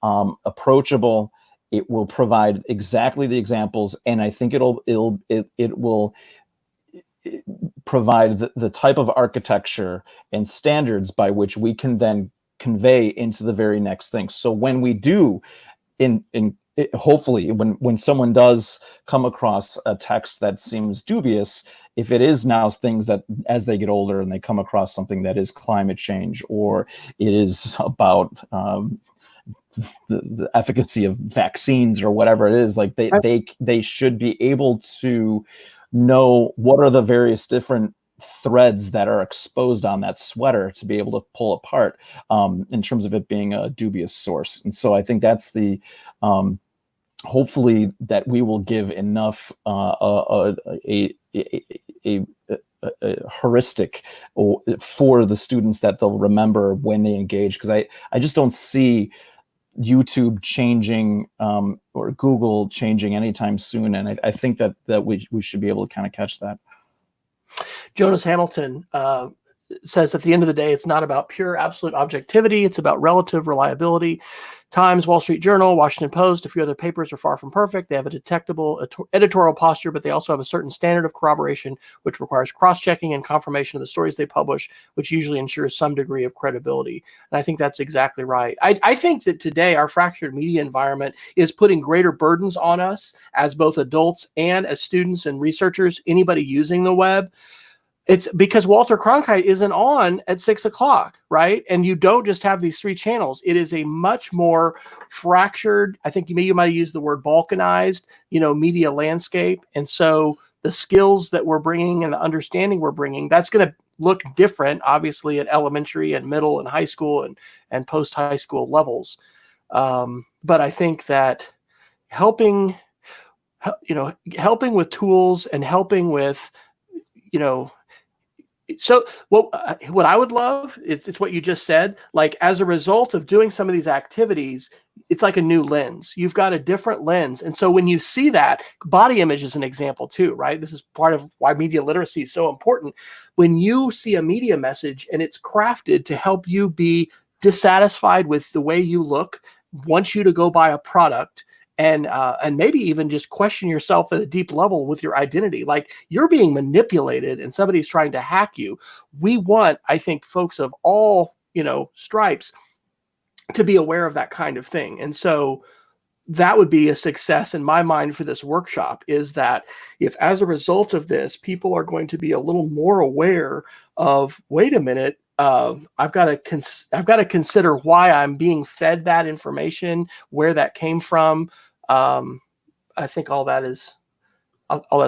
[SPEAKER 2] approachable. It will provide exactly the examples, and I think it will provide the type of architecture and standards by which we can then convey into the very next thing. So when we do hopefully when someone does come across a text that seems dubious, if it is now things that as they get older and they come across something that is climate change, or it is about the efficacy of vaccines or whatever it is, like they should be able to know what are the various different threads that are exposed on that sweater to be able to pull apart, in terms of it being a dubious source. And so I think that's the hopefully that we will give enough a heuristic for the students that they'll remember when they engage, because I just don't see YouTube changing, or Google changing anytime soon, and I think that we should be able to kind of catch that.
[SPEAKER 1] Jonas Hamilton says at the end of the day, it's not about pure absolute objectivity. It's about relative reliability. Times, Wall Street Journal, Washington Post, a few other papers are far from perfect. They have a detectable editorial posture, but they also have a certain standard of corroboration, which requires cross-checking and confirmation of the stories they publish, which usually ensures some degree of credibility. And I think that's exactly right. I think that today our fractured media environment is putting greater burdens on us as both adults and as students and researchers, anybody using the web. It's because Walter Cronkite isn't on at 6 o'clock, right? And you don't just have these three channels. It is a much more fractured, I think you might use the word balkanized, media landscape. And so the skills that we're bringing and the understanding we're bringing, that's going to look different, obviously, at elementary and middle and high school and post-high school levels. But I think that helping with tools and helping with, so what I would love, it's what you just said, like as a result of doing some of these activities, it's like a new lens. You've got a different lens. And so when you see that, body image is an example too, right? This is part of why media literacy is so important. When you see a media message and it's crafted to help you be dissatisfied with the way you look, wants you to go buy a product, and maybe even just question yourself at a deep level with your identity, like you're being manipulated and somebody's trying to hack you. We want, I think, folks of all, stripes to be aware of that kind of thing. And so that would be a success in my mind for this workshop, is that if as a result of this, people are going to be a little more aware of, wait a minute, I've got to consider why I'm being fed that information, where that came from. I think all that's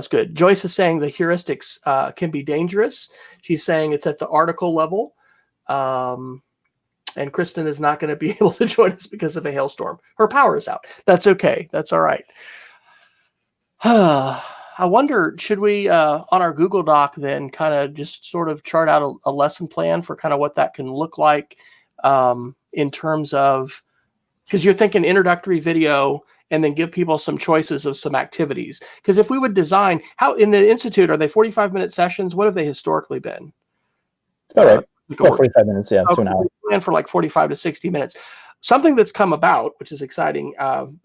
[SPEAKER 1] good. Joyce is saying the heuristics can be dangerous. She's saying it's at the article level. And Kristen is not going to be able to join us because of a hailstorm. Her power is out. That's okay. That's all right. I wonder, should we, on our Google Doc then, kind of just sort of chart out a lesson plan for kind of what that can look like, in terms of, because you're thinking introductory video and then give people some choices of some activities. Because if we would design, how in the Institute, are they 45-minute sessions? What have they historically been?
[SPEAKER 2] All right. 45 minutes, yeah, 2 hours.
[SPEAKER 1] Plan for like 45 to 60 minutes. Something that's come about, which is exciting,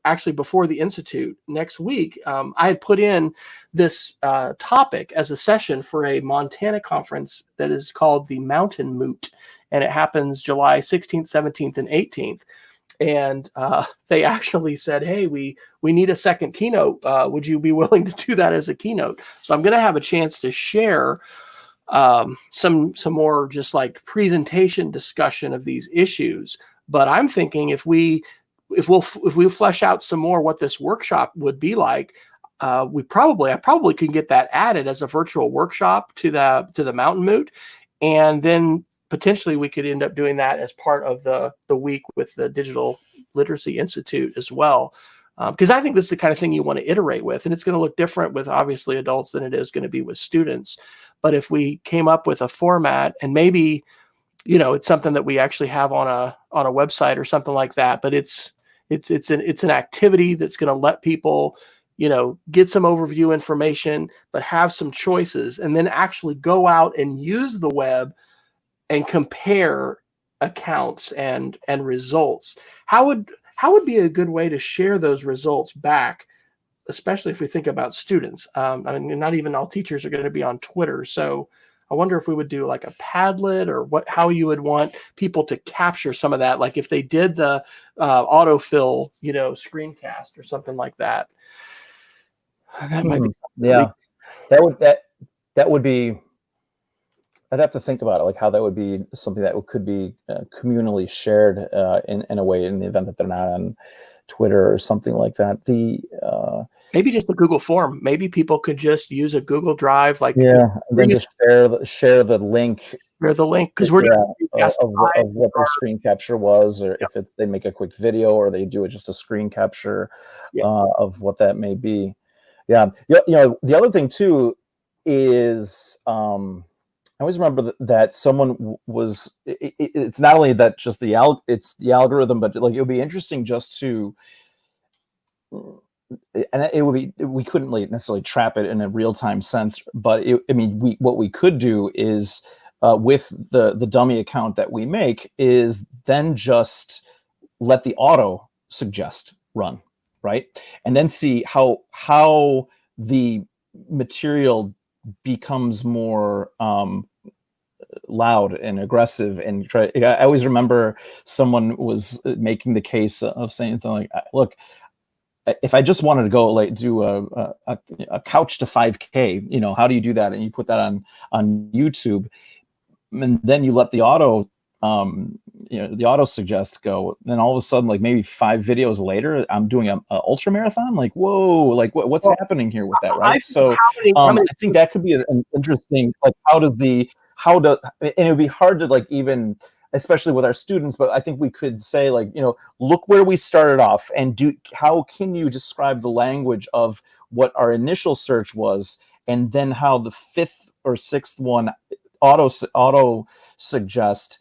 [SPEAKER 1] actually before the Institute next week, I had put in this topic as a session for a Montana conference that is called the Mountain Moot, and it happens July 16th, 17th, and 18th. And they actually said, hey, we need a second keynote. Would you be willing to do that as a keynote? So I'm going to have a chance to share some more just like presentation discussion of these issues. But I'm thinking if we flesh out some more what this workshop would be like, I probably can get that added as a virtual workshop to the Mountain Moot, and then potentially we could end up doing that as part of the week with the Digital Literacy Institute as well. Because I think this is the kind of thing you want to iterate with, and it's going to look different with obviously adults than it is going to be with students. But if we came up with a format, and maybe, it's something that we actually have on a website or something like that, but it's an activity that's going to let people, get some overview information, but have some choices, and then actually go out and use the web and compare accounts and results. How would be a good way to share those results back, especially if we think about students? I mean, not even all teachers are going to be on Twitter. So I wonder if we would do like a Padlet, or how you would want people to capture some of that. Like if they did the autofill, screencast or something like that. That might be something
[SPEAKER 2] Yeah, that would be. I'd have to think about it, like how that would be something that could be communally shared in a way, in the event that they're not on Twitter or something like that.
[SPEAKER 1] Maybe just a Google form. Maybe people could just use a Google Drive, like
[SPEAKER 2] Yeah, and then just share the link.
[SPEAKER 1] Share the link, because we're doing
[SPEAKER 2] of what their screen capture was, or if they make a quick video, or they do it just a screen capture of what that may be. Yeah, the other thing too is I always remember that someone was. It's not only that just it's the algorithm, but like it would be interesting just to. And it would be, we couldn't necessarily trap it in a real-time sense, but what we could do is with the dummy account that we make is then just let the auto suggest run, right? And then see how the material becomes more loud and aggressive. And I always remember someone was making the case of saying something like, look, if I just wanted to go like do a couch to 5K, how do you do that? And you put that on YouTube, and then you let the auto suggest go. Then all of a sudden, like maybe 5 videos later, I'm doing a ultra marathon. Like, whoa, like what's happening here with that, right? So I think that could be an interesting, like, and it would be hard to like even, especially with our students, but I think we could say, like, look where we started off, and how can you describe the language of what our initial search was, and then how the 5th or 6th one auto suggest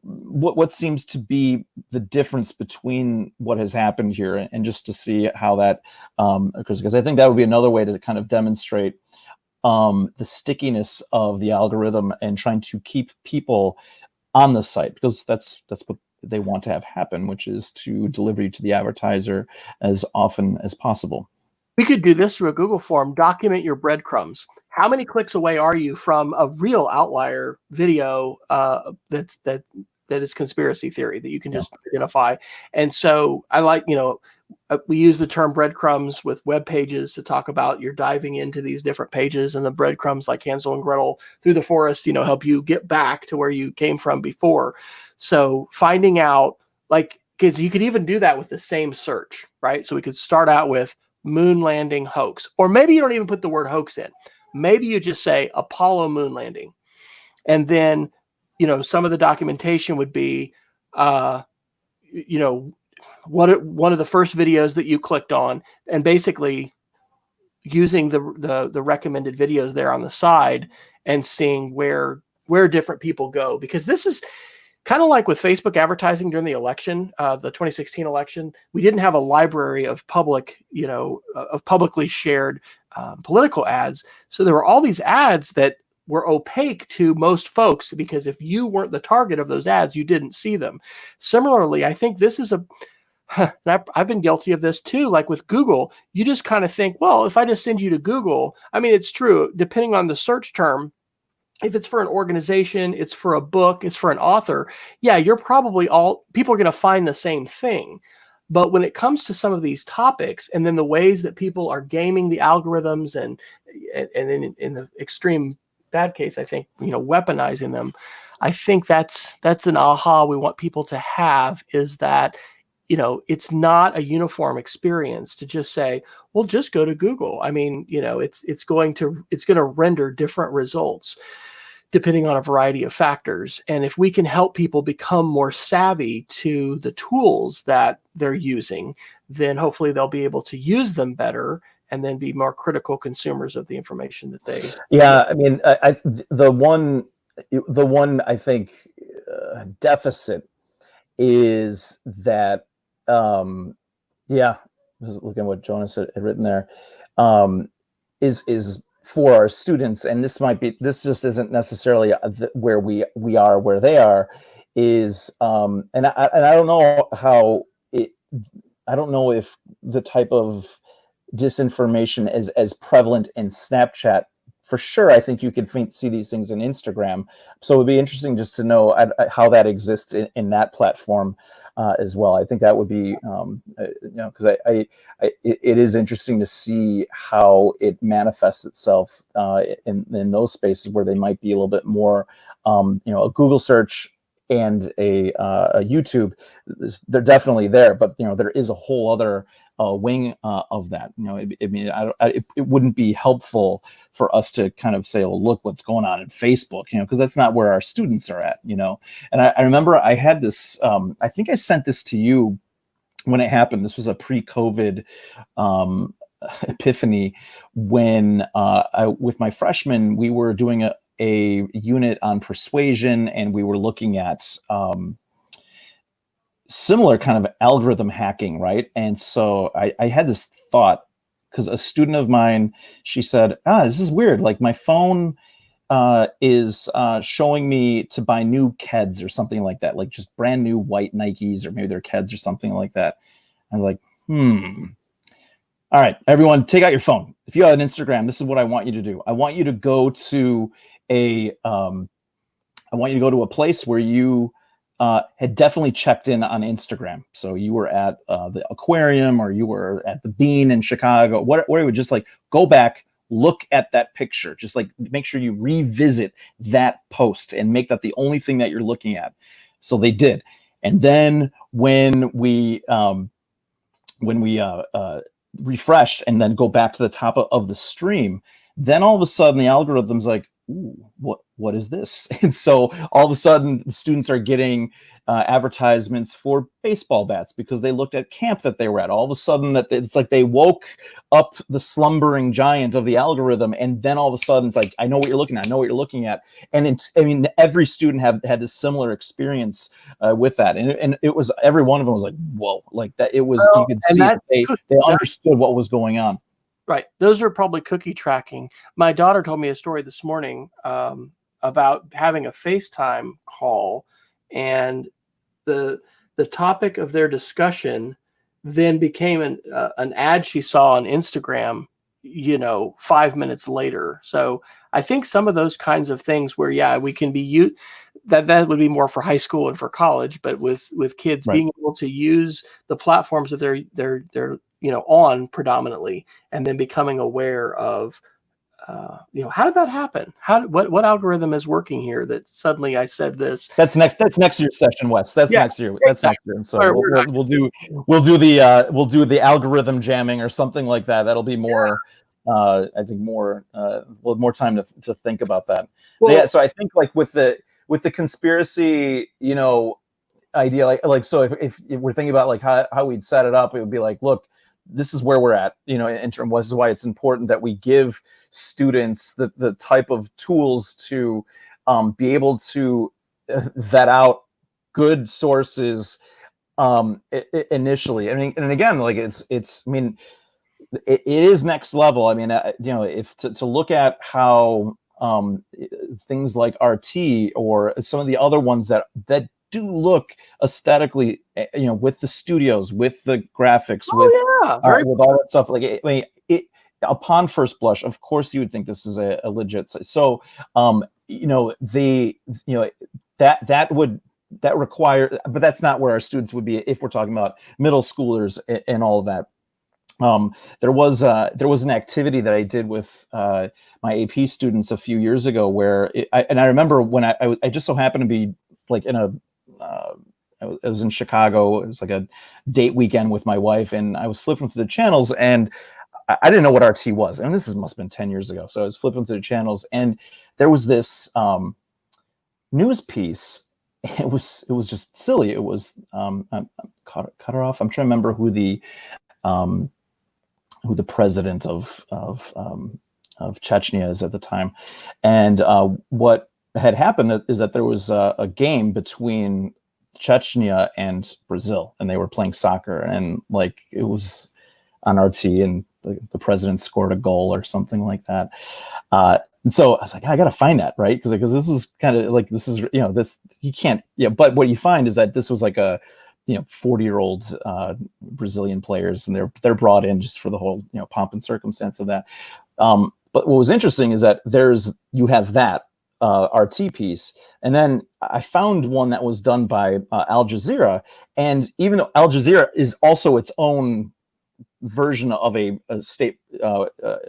[SPEAKER 2] what seems to be the difference between what has happened here, and just to see how that occurs, because I think that would be another way to kind of demonstrate the stickiness of the algorithm and trying to keep people on the site, because that's what they want to have happen, which is to deliver you to the advertiser as often as possible.
[SPEAKER 1] We could do this through a Google form. Document your breadcrumbs. How many clicks away are you from a real outlier video that is conspiracy theory that you can just identify? And so I like, we use the term breadcrumbs with web pages to talk about you're diving into these different pages, and the breadcrumbs, like Hansel and Gretel through the forest, help you get back to where you came from before. So finding out, like, because you could even do that with the same search, right? So we could start out with moon landing hoax, or maybe you don't even put the word hoax in. Maybe you just say Apollo moon landing. And then, some of the documentation would be, one of the first videos that you clicked on, and basically using the recommended videos there on the side and seeing where different people go. Because this is kind of like with Facebook advertising during the election, the 2016 election. We didn't have a library of publicly shared political ads. So there were all these ads that were opaque to most folks, because if you weren't the target of those ads, you didn't see them. Similarly, I think this is and I've been guilty of this too. Like with Google, you just kind of think, well, if I just send you to Google, I mean, it's true, depending on the search term. If it's for an organization, it's for a book, it's for an author, yeah, you're probably people are going to find the same thing. But when it comes to some of these topics, and then the ways that people are gaming the algorithms, and in the extreme bad case, I think, weaponizing them, I think that's an aha we want people to have, is that, it's not a uniform experience to just say, well, just go to Google. I mean, it's going to render different results depending on a variety of factors. And if we can help people become more savvy to the tools that they're using, then hopefully they'll be able to use them better, and then be more critical consumers of the information that they.
[SPEAKER 2] Yeah, I mean, the one I think deficit is that, just looking at what Jonas had written there, is for our students, and this just isn't necessarily where we are, where they are, is and I don't know I don't know if the type of disinformation is as prevalent in Snapchat for sure, I think you could see these things in Instagram. So it would be interesting just to know how that exists in that platform as well. I think that would be, because it is interesting to see how it manifests itself in those spaces where they might be a little bit more, a Google search and a YouTube. They're definitely there, but there is a whole other wing of that. It wouldn't be helpful for us to kind of say, oh, look what's going on in Facebook, because that's not where our students are at, And I remember I had this, I think I sent this to you when it happened. This was a pre-COVID epiphany when with my freshmen, we were doing a unit on persuasion, and we were looking at similar kind of algorithm hacking, right? And so I had this thought, because a student of mine, she said, this is weird. Like my phone is showing me to buy new Keds or something like that, like just brand new white Nikes, or maybe they're Keds or something like that. I was like, all right, everyone, take out your phone. If you have an Instagram, this is what I want you to do. I want you to go to a place where you had definitely checked in on Instagram. So you were at the aquarium, or you were at the Bean in Chicago, whatever. Just like go back, look at that picture, just like make sure you revisit that post and make that the only thing that you're looking at. So they did. And then when we refreshed and then go back to the top of the stream, then all of a sudden the algorithm's like, ooh, what is this? And so all of a sudden students are getting advertisements for baseball bats because they looked at camp that they were at. All of a sudden that it's like they woke up the slumbering giant of the algorithm, and then all of a sudden it's like, I know what you're looking at. I know what you're looking at. And every student had this similar experience with that, and it was, every one of them was like, whoa, like that. It was, you could see that they understood what was going on.
[SPEAKER 1] Right. Those are probably cookie tracking. My daughter told me a story this morning about having a FaceTime call, and the topic of their discussion then became an ad she saw on Instagram, 5 minutes later. So I think some of those kinds of things where, we can be that would be more for high school and for college, but with kids, right, being able to use the platforms that they're on predominantly, and then becoming aware of, how did that happen? What algorithm is working here that suddenly I said this? That's next
[SPEAKER 2] year's session, Wes. That's next year. That's exactly. Next year. So we'll do the algorithm jamming or something like that. That'll be more, I think more time to think about that. Well, so I think like with the conspiracy, idea, like so if we're thinking about like how we'd set it up, it would be like, look, this is where we're at, in terms. This is why it's important that we give students the type of tools to be able to vet out good sources initially. And again, like it is next level. If to look at how things like RT or some of the other ones that do look aesthetically, with the studios, with the graphics, with all that stuff. Like, upon first blush, of course, you would think this is a legit site. So, that would require, but that's not where our students would be if we're talking about middle schoolers and all of that. There was an activity that I did with my AP students a few years ago where I remember when I just so happened to be like I was in Chicago. It was like a date weekend with my wife, and I was flipping through the channels, and I didn't know what RT was. And this must have been 10 years ago. So I was flipping through the channels, and there was this news piece. It was just silly. It was cut her off. I'm trying to remember who the president of Chechnya is at the time, and what had happened is that there was a game between Chechnya and Brazil, and they were playing soccer, and like it was on RT, and the president scored a goal or something like that. And so I was like, I got to find that, right? Because this is kind of like, this is, this, you can't, but what you find is that this was like a 40-year-old Brazilian players, and they're brought in just for the whole pomp and circumstance of that. But what was interesting is that you have that RT piece, and then I found one that was done by Al Jazeera, and even though Al Jazeera is also its own version of a state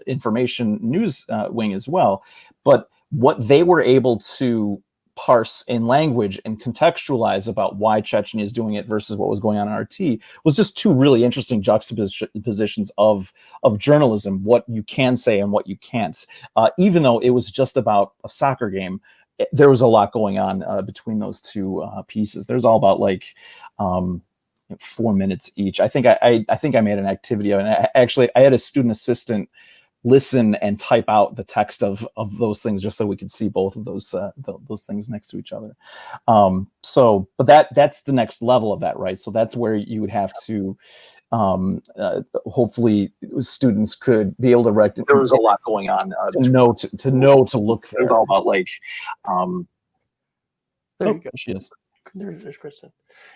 [SPEAKER 2] information news wing as well, but what they were able to parse in language and contextualize about why Chechnya is doing it versus what was going on in RT was just two really interesting juxtapositions of journalism, what you can say and what you can't. Even though it was just about a soccer game, there was a lot going on between those two pieces. There's all about like 4 minutes each. I think I made an activity of it. And I had a student assistant listen and type out the text of those things just so we could see both of those things next to each other. But that's the next level of that, right? So that's where you would have to hopefully students could be able to recognize there was a lot going on to look through. All about like
[SPEAKER 1] there you go.
[SPEAKER 2] She is.
[SPEAKER 1] There's Kristen.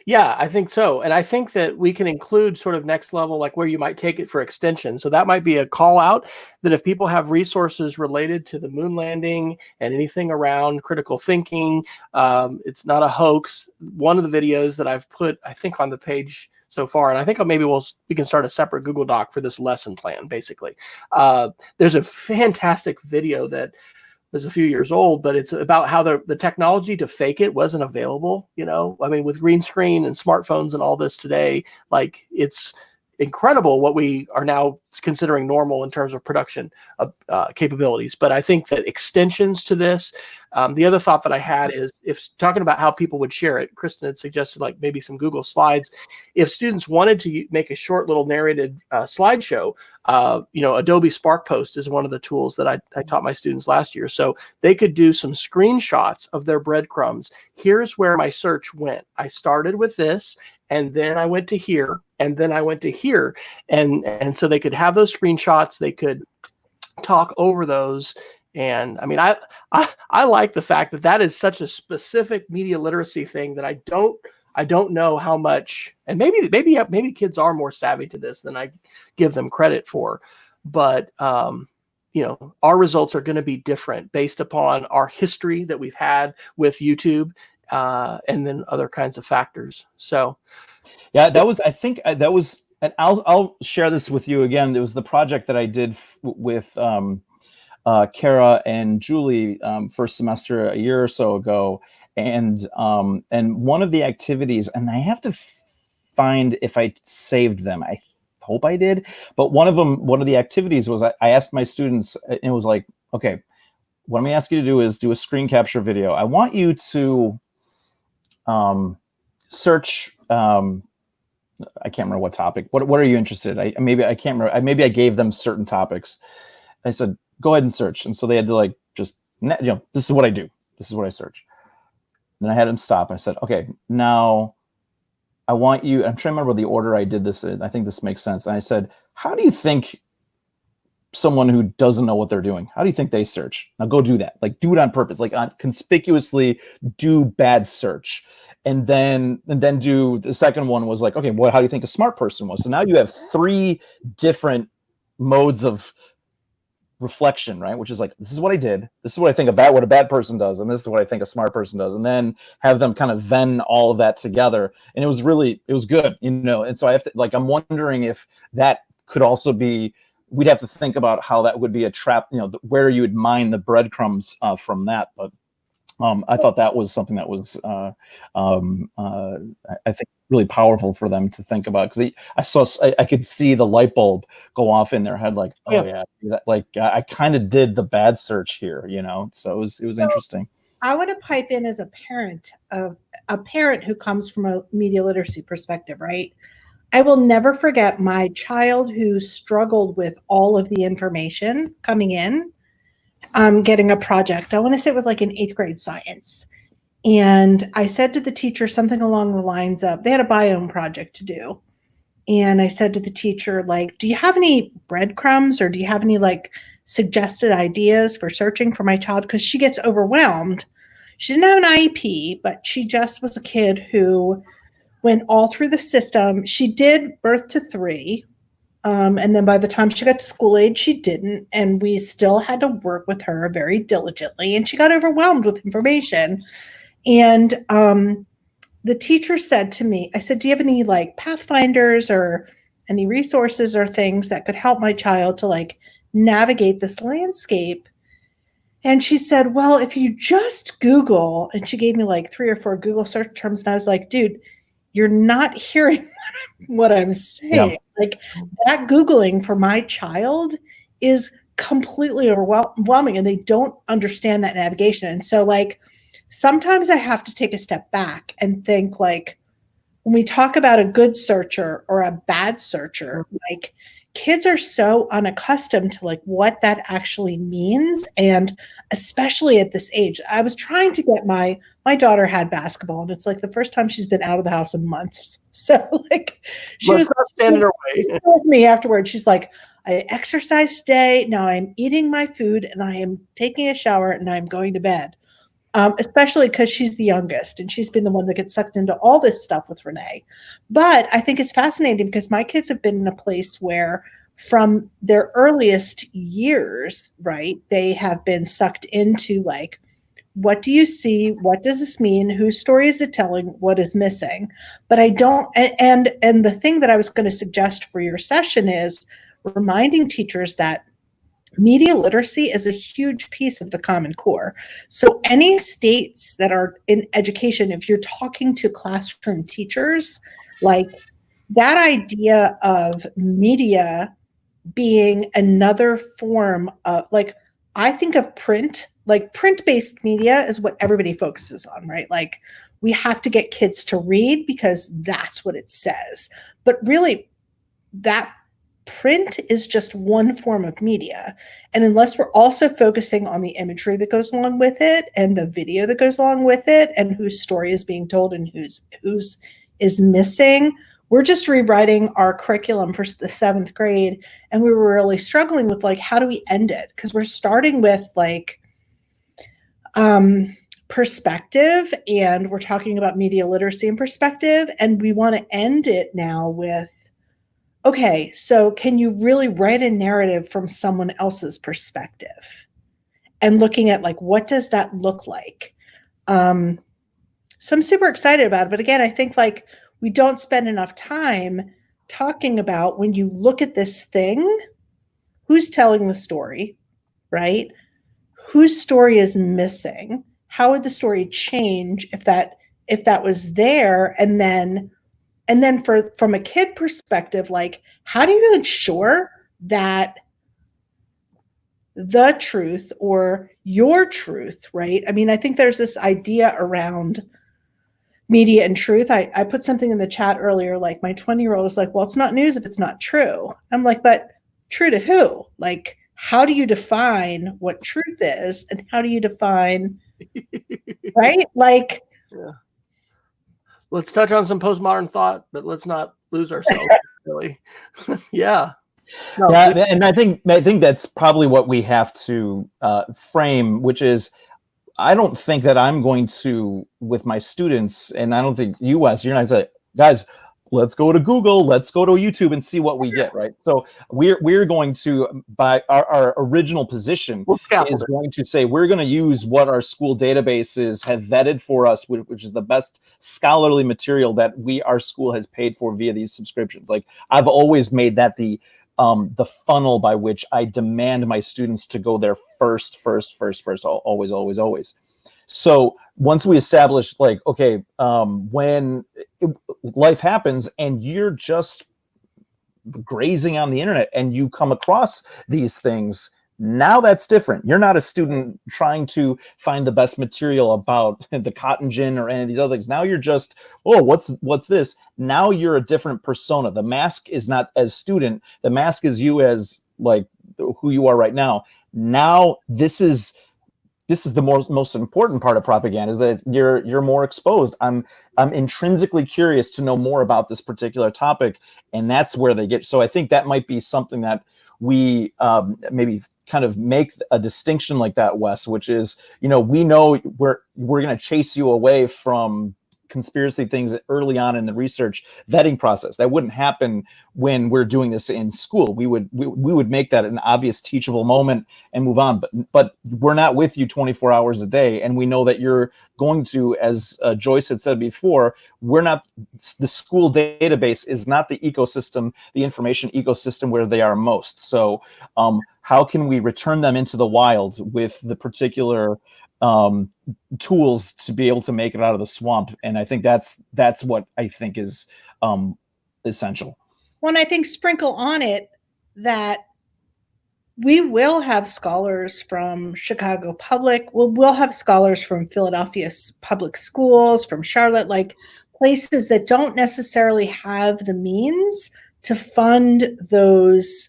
[SPEAKER 1] Yeah, I think so. And I think that we can include sort of next level, like where you might take it for extension. So that might be a call out that if people have resources related to the moon landing and anything around critical thinking, it's not a hoax. One of the videos that I've put, I think, on the page so far, and I think maybe we can start a separate Google Doc for this lesson plan, basically. There's a fantastic video that was a few years old, but it's about how the technology to fake it wasn't available. I mean, with green screen and smartphones and all this today, like it's incredible what we are now considering normal in terms of production capabilities. But I think that extensions to this, the other thought that I had is if talking about how people would share it, Kristen had suggested like maybe some Google Slides. If students wanted to make a short little narrated slideshow, Adobe Spark Post is one of the tools that I taught my students last year. So they could do some screenshots of their breadcrumbs. Here's where my search went. I started with this, and then I went to here, and then I went to here. And so they could have those screenshots. They could talk over those. And I mean, I like the fact that is such a specific media literacy thing that I don't know how much, and maybe kids are more savvy to this than I give them credit for, but our results are going to be different based upon our history that we've had with YouTube, and then other kinds of factors. So,
[SPEAKER 2] yeah, that was, and I'll share this with you again. It was the project that I did with Kara and Julie first semester a year or so ago. And one of the activities, and I have to find if I saved them. I hope I did. But one of the activities was I asked my students, and it was like, okay, what I'm going to ask you to do is do a screen capture video. I want you to search. I can't remember what topic. What are you interested in? I can't remember. Maybe I gave them certain topics. I said, go ahead and search. And so they had to like just, this is what I do. This is what I search. Then I had him stop. I said, okay, now I want you, I'm trying to remember the order I did this in. I think this makes sense. And I said, how do you think someone who doesn't know what they're doing, how do you think they search? Now go do that. Like do it on purpose, like conspicuously do bad search. And then do the second one was like, okay, how do you think a smart person was? So now you have 3 different modes of reflection, right? Which is like, this is what I did. This is what I think about what a bad person does. And this is what I think a smart person does. And then have them kind of vend all of that together. And it was good, And so I have to, like, I'm wondering if that could also be, we'd have to think about how that would be a trap, where you would mine the breadcrumbs from that. But I thought that was something that was, I think, really powerful for them to think about, because I could see the light bulb go off in their head, like, oh yeah, like I kind of did the bad search here, So it was interesting.
[SPEAKER 3] I want to pipe in as a parent who comes from a media literacy perspective, right? I will never forget my child who struggled with all of the information coming in. Getting a project. I want to say it was like in 8th grade science. And I said to the teacher something along the lines of, they had a biome project to do. And I said to the teacher, like, do you have any breadcrumbs or do you have any like suggested ideas for searching for my child? Because she gets overwhelmed. She didn't have an IEP, but she just was a kid who went all through the system. She did birth to 3. And then by the time she got to school age, she didn't. And we still had to work with her very diligently. And she got overwhelmed with information. And the teacher said to me, I said, do you have any like pathfinders or any resources or things that could help my child to like navigate this landscape? And she said, well, if you just Google, and she gave me like 3 or 4 Google search terms. And I was like, dude, you're not hearing what I'm saying.
[SPEAKER 2] Yeah.
[SPEAKER 3] Like that Googling for my child is completely overwhelming, and they don't understand that navigation. And so like sometimes I have to take a step back and think like when we talk about a good searcher or a bad searcher, like kids are so unaccustomed to like what that actually means. And especially at this age, I was trying to get my daughter had basketball, and it's like the first time she's been out of the house in months. So like she was
[SPEAKER 1] standing her way
[SPEAKER 3] with me afterwards. She's like, I exercised today. Now I'm eating my food and I am taking a shower and I'm going to bed. Especially because she's the youngest and she's been the one that gets sucked into all this stuff with Renee. But I think it's fascinating because my kids have been in a place where from their earliest years, right, they have been sucked into like, what do you see? What does this mean? Whose story is it telling? What is missing? But I don't, and the thing that I was going to suggest for your session is reminding teachers that media literacy is a huge piece of the Common Core. So any states that are in education, if you're talking to classroom teachers, like that idea of media being another form of like, I think of print, like print-based media is what everybody focuses on, right? Like we have to get kids to read because that's what it says. But really that print is just one form of media. And unless we're also focusing on the imagery that goes along with it and the video that goes along with it and whose story is being told and whose is missing, we're just rewriting our curriculum for the 7th grade. And we were really struggling with like, how do we end it? Because we're starting with like perspective, and we're talking about media literacy and perspective. And we want to end it now with, okay, so can you really write a narrative from someone else's perspective? And looking at like, what does that look like? So I'm super excited about it. But again, I think like we don't spend enough time talking about when you look at this thing, who's telling the story, right? Whose story is missing? How would the story change if that was there? And then from a kid perspective, like how do you ensure that the truth or your truth, right? I mean, I think there's this idea around media and truth. I put something in the chat earlier, like my 20-year-old was like, well, it's not news if it's not true. I'm like, but true to who? Like, how do you define what truth is? And how do you define, right? Like,
[SPEAKER 1] yeah. Let's touch on some postmodern thought, but let's not lose ourselves. Really, yeah.
[SPEAKER 2] No, yeah, and I think that's probably what we have to frame, which is, I don't think that I'm going to, with my students, and I don't think you, Wes, you're not going to say, guys, let's go to Google, let's go to YouTube and see what we get, right? So we're going to, by our original position is going to say, we're going to use what our school databases have vetted for us, which is the best scholarly material that our school has paid for via these subscriptions. Like I've always made that the funnel by which I demand my students to go there first, always. So once we establish, like, okay, when life happens and you're just grazing on the internet and you come across these things, now that's different. You're not a student trying to find the best material about the cotton gin or any of these other things. Now you're just, oh, what's this? Now you're a different persona. The mask is not as student. The mask is you as like who you are right now. Now this is the most important part of propaganda, is that you're more exposed. I'm intrinsically curious to know more about this particular topic, and that's where they get. So I think that might be something that we maybe kind of make a distinction like that, Wes, which is, we know we're going to chase you away from conspiracy things early on in the research vetting process. That wouldn't happen when we're doing this in school. We would make that an obvious teachable moment and move on. But we're not with you 24 hours a day, and we know that you're going to, as Joyce had said before, we're not, the school database is not the ecosystem, the information ecosystem where they are most. So how can we return them into the wild with the particular tools to be able to make it out of the swamp? And I think that's what I think is essential.
[SPEAKER 3] Well, and I think sprinkle on it that we will have scholars from Chicago Public. We'll have scholars from Philadelphia Public Schools, from Charlotte, like places that don't necessarily have the means to fund those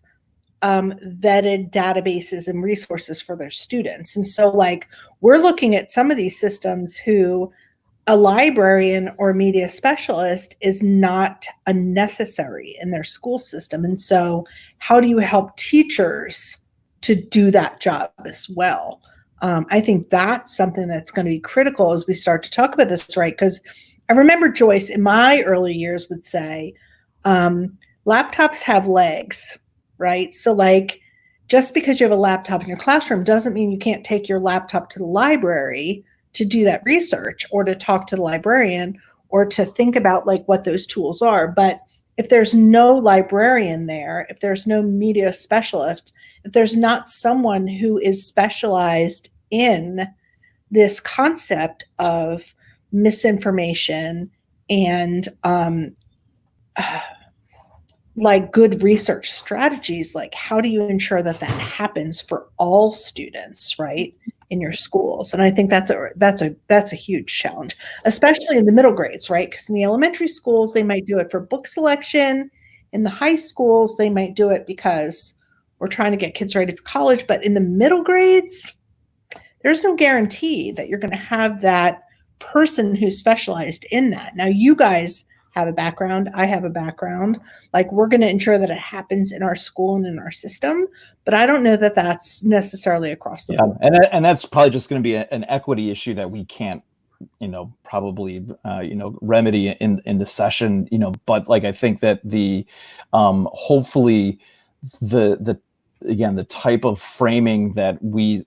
[SPEAKER 3] vetted databases and resources for their students. And so like we're looking at some of these systems who a librarian or media specialist is not a necessary in their school system. And so how do you help teachers to do that job as well? I think that's something that's going to be critical as we start to talk about this, right? Because I remember Joyce in my early years would say, laptops have legs, right? So like, just because you have a laptop in your classroom doesn't mean you can't take your laptop to the library to do that research or to talk to the librarian or to think about like what those tools are. But if there's no librarian there, if there's no media specialist, if there's not someone who is specialized in this concept of misinformation and like good research strategies, like how do you ensure that that happens for all students, right, in your schools? And I think that's a huge challenge, especially in the middle grades, right? Because in the elementary schools, they might do it for book selection. In the high schools, they might do it because we're trying to get kids ready for college. But in the middle grades, there's no guarantee that you're going to have that person who's specialized in that. Now, you guys have a background, I have a background, like we're going to ensure that it happens in our school and in our system, but I don't know that that's necessarily across the board.
[SPEAKER 2] And that's probably just going to be an equity issue that we can't, probably, remedy in the session, but like, I think that the, hopefully the type of framing that we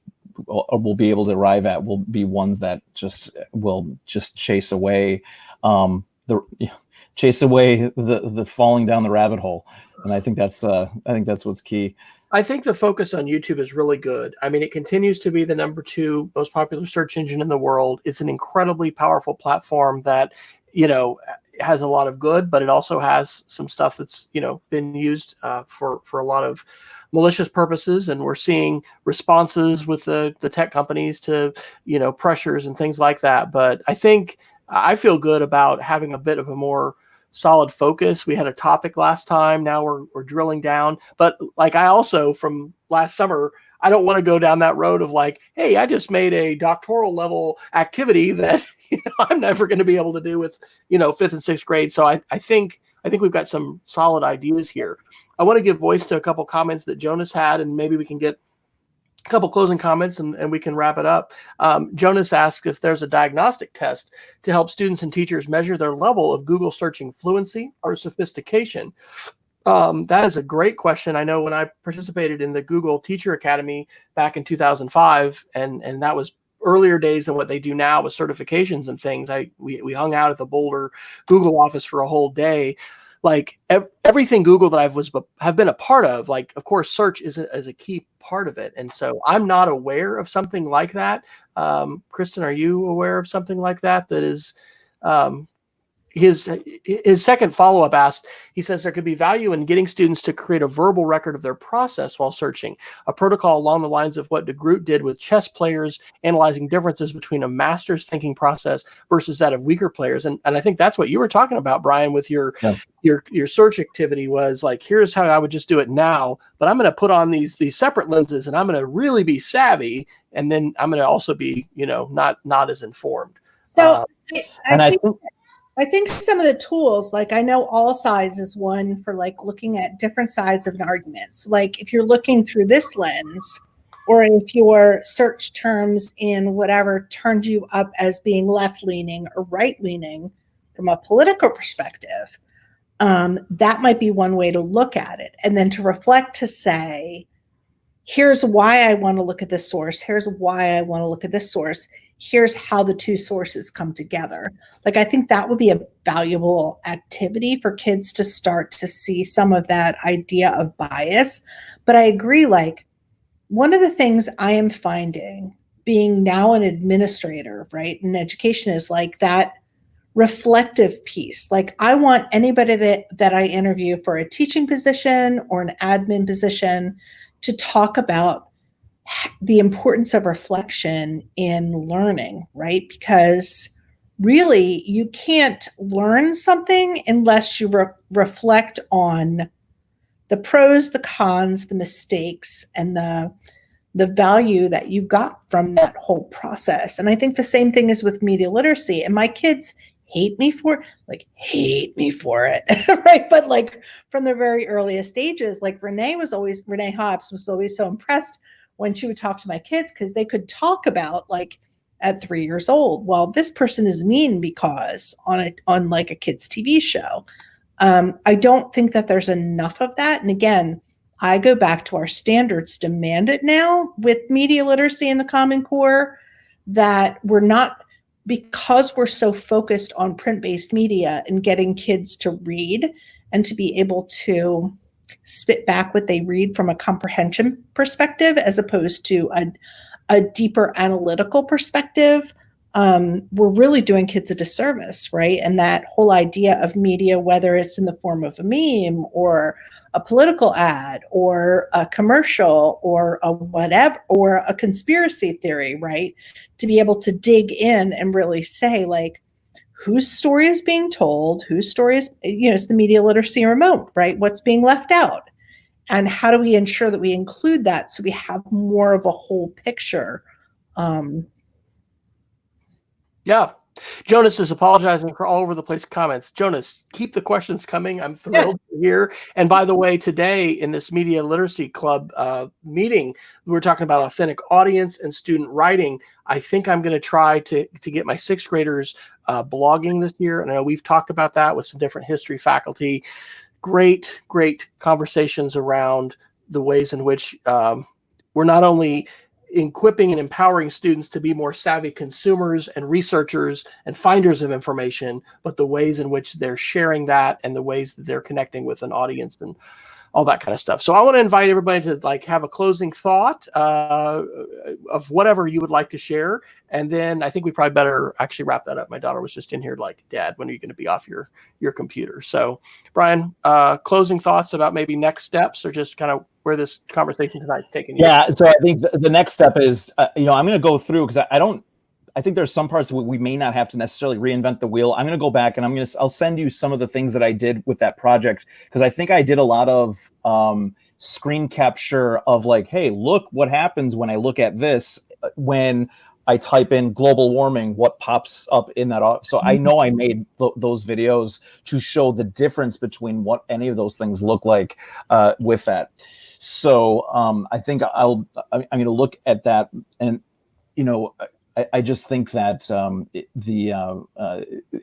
[SPEAKER 2] will be able to arrive at will be ones that will chase away the falling down the rabbit hole. And I think that's what's key.
[SPEAKER 1] I think the focus on YouTube is really good. I mean, it continues to be the #2 most popular search engine in the world. It's an incredibly powerful platform that, has a lot of good, but it also has some stuff that's, been used for a lot of malicious purposes. And we're seeing responses with the tech companies to, pressures and things like that. But I feel good about having a bit of a more solid focus. We had a topic last time. Now we're drilling down. But like I also, from last summer, I don't want to go down that road of like, hey, I just made a doctoral level activity that I'm never going to be able to do with 5th and 6th grade. So I think we've got some solid ideas here. I want to give voice to a couple comments that Jonas had, and maybe we can get a couple closing comments and we can wrap it up. Jonas asks if there's a diagnostic test to help students and teachers measure their level of Google searching fluency or sophistication. That is a great question. I know when I participated in the Google Teacher Academy back in 2005, and that was earlier days than what they do now with certifications and things. We hung out at the Boulder Google office for a whole day. Like everything Google that have been a part of, like, of course, search is a key part of it. And so I'm not aware of something like that. Kristen, are you aware of something like that? That is, his second follow-up asked, he says there could be value in getting students to create a verbal record of their process while searching, a protocol along the lines of what de Groot did with chess players, analyzing differences between a master's thinking process versus that of weaker players. And I think that's what you were talking about, Brian, with your search activity, was like, here's how I would just do it now, but I'm going to put on these separate lenses, and I'm going to really be savvy, and then I'm going to also be, not as informed.
[SPEAKER 3] So I think some of the tools, like I know All Sides is one for like looking at different sides of an argument. So like if you're looking through this lens, or if your search terms in whatever turned you up as being left-leaning or right-leaning, from a political perspective, that might be one way to look at it. And then to reflect, to say, here's why I want to look at this source. Here's why I want to look at this source. Here's how the two sources come together. Like, I think that would be a valuable activity for kids to start to see some of that idea of bias. But I agree, like, one of the things I am finding being now an administrator, right, in education is like that reflective piece. Like, I want anybody that I interview for a teaching position or an admin position to talk about the importance of reflection in learning, right? Because really, you can't learn something unless you reflect on the pros, the cons, the mistakes, and the value that you got from that whole process. And I think the same thing is with media literacy. And my kids hate me for it, right? But like, from the very earliest stages, like Renee Hobbs was always so impressed when she would talk to my kids, because they could talk about, like, at 3 years old, well, this person is mean because on like a kid's TV show. I don't think that there's enough of that. And again, I go back to our standards demand it now with media literacy in the Common Core, that we're not, because we're so focused on print-based media and getting kids to read and to be able to spit back what they read from a comprehension perspective as opposed to a deeper analytical perspective, we're really doing kids a disservice, right? And that whole idea of media, whether it's in the form of a meme or a political ad or a commercial or a whatever, or a conspiracy theory, right? To be able to dig in and really say, like, whose story is being told, whose story is, it's the media literacy remote, right? What's being left out? And how do we ensure that we include that so we have more of a whole picture?
[SPEAKER 1] Yeah. Jonas is apologizing for all over the place comments. Jonas, keep the questions coming. I'm thrilled to hear. And by the way, today in this Media Literacy Club meeting, we were talking about authentic audience and student writing. I think I'm going to try to get my sixth graders blogging this year. And I know we've talked about that with some different history faculty. Great conversations around the ways in which we're not only equipping and empowering students to be more savvy consumers and researchers and finders of information, but the ways in which they're sharing that and the ways that they're connecting with an audience and all that kind of stuff. So I want to invite everybody to like have a closing thought of whatever you would like to share. And then I think we probably better actually wrap that up. My daughter was just in here like, Dad, when are you going to be off your computer? So Brian, closing thoughts about maybe next steps or just kind of where this conversation tonight is taking you.
[SPEAKER 2] Yeah, so I think the next step is, I'm going to go through, because I think there's some parts we may not have to necessarily reinvent the wheel. I'm going to go back and I'll send you some of the things that I did with that project, because I think I did a lot of screen capture of like, hey, look what happens when I look at this. When I type in global warming, what pops up in that? So I know I made those videos to show the difference between what any of those things look like with that. So I think I'm going to look at that, and I just think that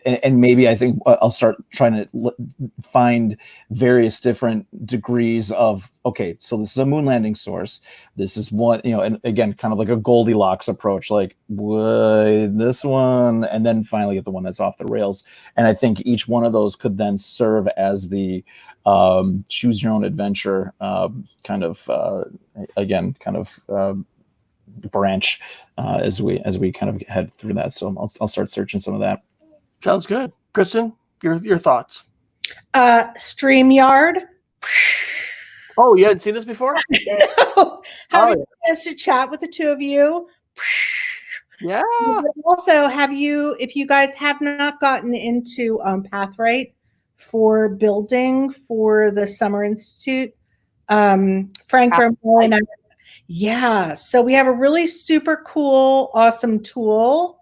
[SPEAKER 2] and maybe I think I'll start trying to find various different degrees of, okay, so this is a moon landing source. This is one, and again, kind of like a Goldilocks approach, like this one, and then finally get the one that's off the rails. And I think each one of those could then serve as the choose your own adventure branch as we kind of head through that. So I'll start searching some of that.
[SPEAKER 1] Sounds good. Kristen, your thoughts?
[SPEAKER 3] StreamYard.
[SPEAKER 1] Oh, you hadn't seen this before?
[SPEAKER 3] No. Having a chance to chat with the two of you.
[SPEAKER 1] Yeah.
[SPEAKER 3] Also, if you guys have not gotten into Pathwright for building for the Summer Institute, Frank Vermeulen and I, yeah. So we have a really super cool, awesome tool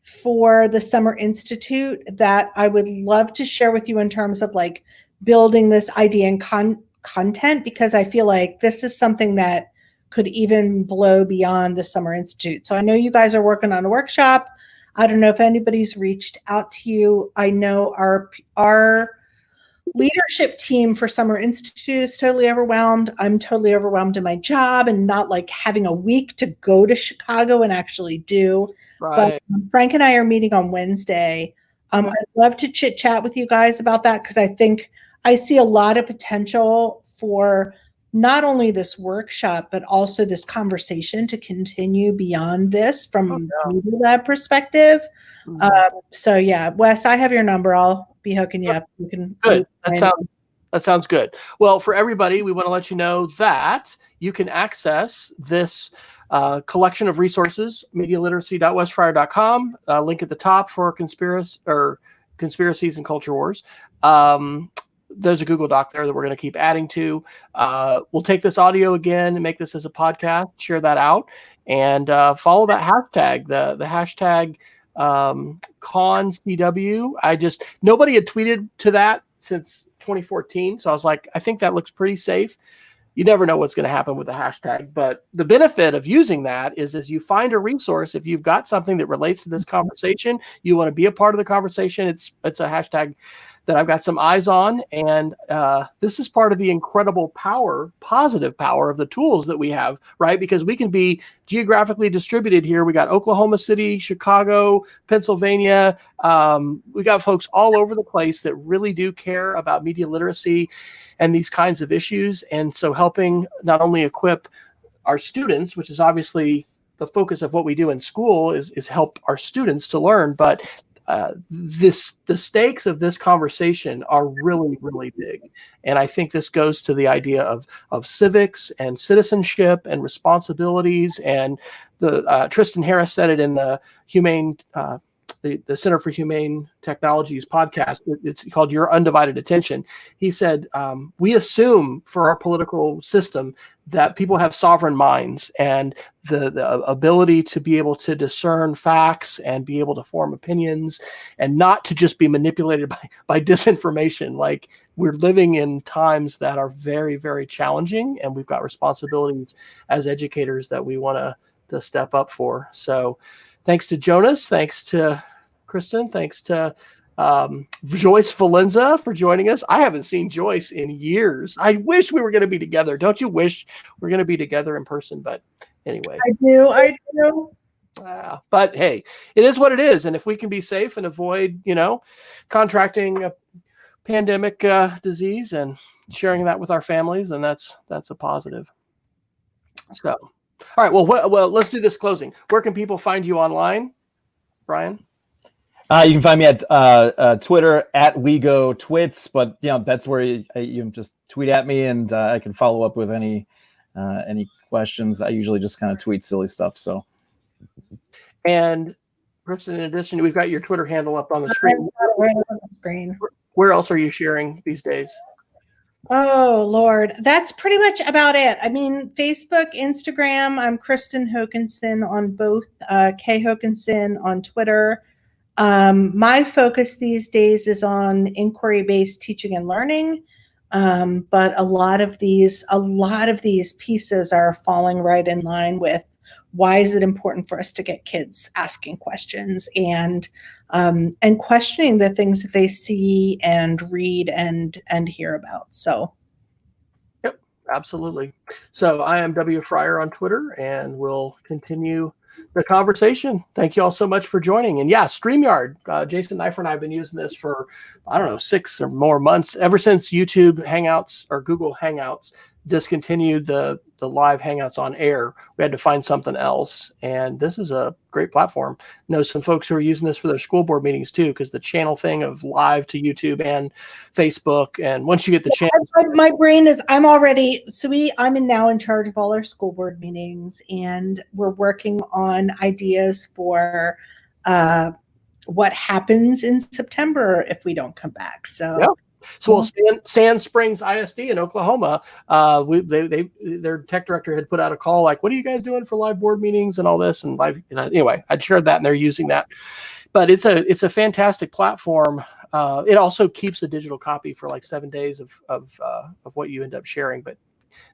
[SPEAKER 3] for the Summer Institute that I would love to share with you in terms of like building this idea and content, because I feel like this is something that could even blow beyond the Summer Institute. So I know you guys are working on a workshop. I don't know if anybody's reached out to you. I know our leadership team for Summer Institute is totally overwhelmed. I'm totally overwhelmed in my job and not like having a week to go to Chicago and actually do. But
[SPEAKER 1] Right.
[SPEAKER 3] Frank and I are meeting on Wednesday.
[SPEAKER 1] Okay.
[SPEAKER 3] I'd love to chit chat with you guys about that because I think I see a lot of potential for not only this workshop, but also this conversation to continue beyond this from Media Lab perspective.
[SPEAKER 1] Mhm.
[SPEAKER 3] So yeah, Wes, I have your number. I'll be hooking you up. You can
[SPEAKER 1] Good. That sounds good. Well, for everybody, we want to let you know that you can access this collection of resources, medialiteracy.westfryer.com. Link at the top for conspiracies and culture wars. There's a Google Doc there that we're going to keep adding to. We'll take this audio again and make this as a podcast, share that out, and follow that hashtag, the hashtag ConCW. Nobody had tweeted to that since 2014. So I was like, I think that looks pretty safe. You never know what's going to happen with the hashtag, but the benefit of using that is as you find a resource, if you've got something that relates to this conversation, you want to be a part of the conversation, it's a hashtag that I've got some eyes on. And this is part of the incredible power, positive power of the tools that we have, right? Because we can be geographically distributed here. We got Oklahoma City, Chicago, Pennsylvania. We got folks all over the place that really do care about media literacy and these kinds of issues. And so helping not only equip our students, which is obviously the focus of what we do in school is help our students to learn, but the stakes of this conversation are really, really big. And I think this goes to the idea of civics and citizenship and responsibilities. And Tristan Harris said it in the the Center for Humane Technologies podcast. It's called Your Undivided Attention. He said, we assume for our political system that people have sovereign minds and the ability to be able to discern facts and be able to form opinions and not to just be manipulated by disinformation. Like, we're living in times that are very, very challenging, and we've got responsibilities as educators that we want to step up for. So thanks to Jonas, thanks to Kristen, thanks to Joyce Valenza for joining us. I haven't seen Joyce in years. I wish we were going to be together. Don't you wish we're going to be together in person? But anyway.
[SPEAKER 3] I do.
[SPEAKER 1] But hey, it is what it is. And if we can be safe and avoid, contracting a pandemic disease and sharing that with our families, then that's a positive. So, all right. Well, let's do this closing. Where can people find you online, Brian?
[SPEAKER 2] You can find me at Twitter at WeGoTwits, but that's where you just tweet at me, and I can follow up with any questions. I usually just kind of tweet silly stuff. So,
[SPEAKER 1] and Kristen, in addition, we've got your Twitter handle up on the screen.
[SPEAKER 3] Right on the screen.
[SPEAKER 1] Where else are you sharing these days?
[SPEAKER 3] Oh, Lord. That's pretty much about it. I mean, Facebook, Instagram, I'm Kristen Hokinson on both, K Hokinson on Twitter. My focus these days is on inquiry-based teaching and learning. But a lot of these pieces are falling right in line with why is it important for us to get kids asking questions and questioning the things that they see and read and hear about. So,
[SPEAKER 1] yep, absolutely. So I am W. Fryer on Twitter, and we'll continue the conversation. Thank you all so much for joining. And yeah, StreamYard. Jason Neiffer and I have been using this for, 6 or more months, ever since YouTube Hangouts or Google Hangouts discontinued the live Hangouts on air. We had to find something else, and this is a great platform. I know some folks who are using this for their school board meetings too, because the channel thing of live to YouTube and Facebook, and once you get the channel,
[SPEAKER 3] my brain is I'm now in charge of all our school board meetings, and we're working on ideas for what happens in September if we don't come back. So
[SPEAKER 1] yeah. So Sand Springs ISD in Oklahoma, their tech director had put out a call like, what are you guys doing for live board meetings and all this? And live, anyway, I'd shared that and they're using that. But it's a fantastic platform. It also keeps a digital copy for like 7 days of what you end up sharing. But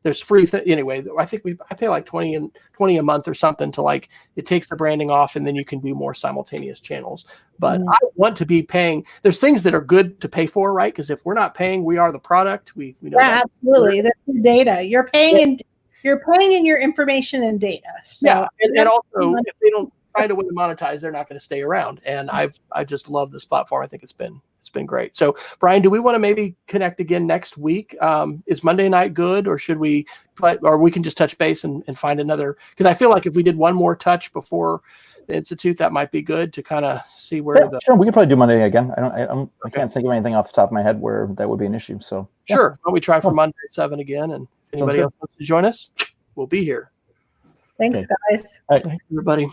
[SPEAKER 1] there's free anyway. I think I pay like 20 a month or something to like, it takes the branding off and then you can do more simultaneous channels. But I want to be paying. There's things that are good to pay for, right? Because if we're not paying, we are the product. We know that.
[SPEAKER 3] Absolutely. That's your data. You're paying in your information and data. So
[SPEAKER 1] and also if they don't find a way to monetize, they're not going to stay around. And I just love this platform. I think it's been great. So Brian, do we want to maybe connect again next week? Is Monday night good, or should we or we can just touch base and find another? Because I feel like if we did one more touch before the Institute, that might be good to kind of see where
[SPEAKER 2] sure, we could probably do Monday again. I can't think of anything off the top of my head where that would be an issue. So
[SPEAKER 1] sure, why don't we try for Monday at 7 again? And if anybody else wants to join us, we'll be here.
[SPEAKER 3] Thanks, guys.
[SPEAKER 2] All right.
[SPEAKER 1] Thank you, everybody.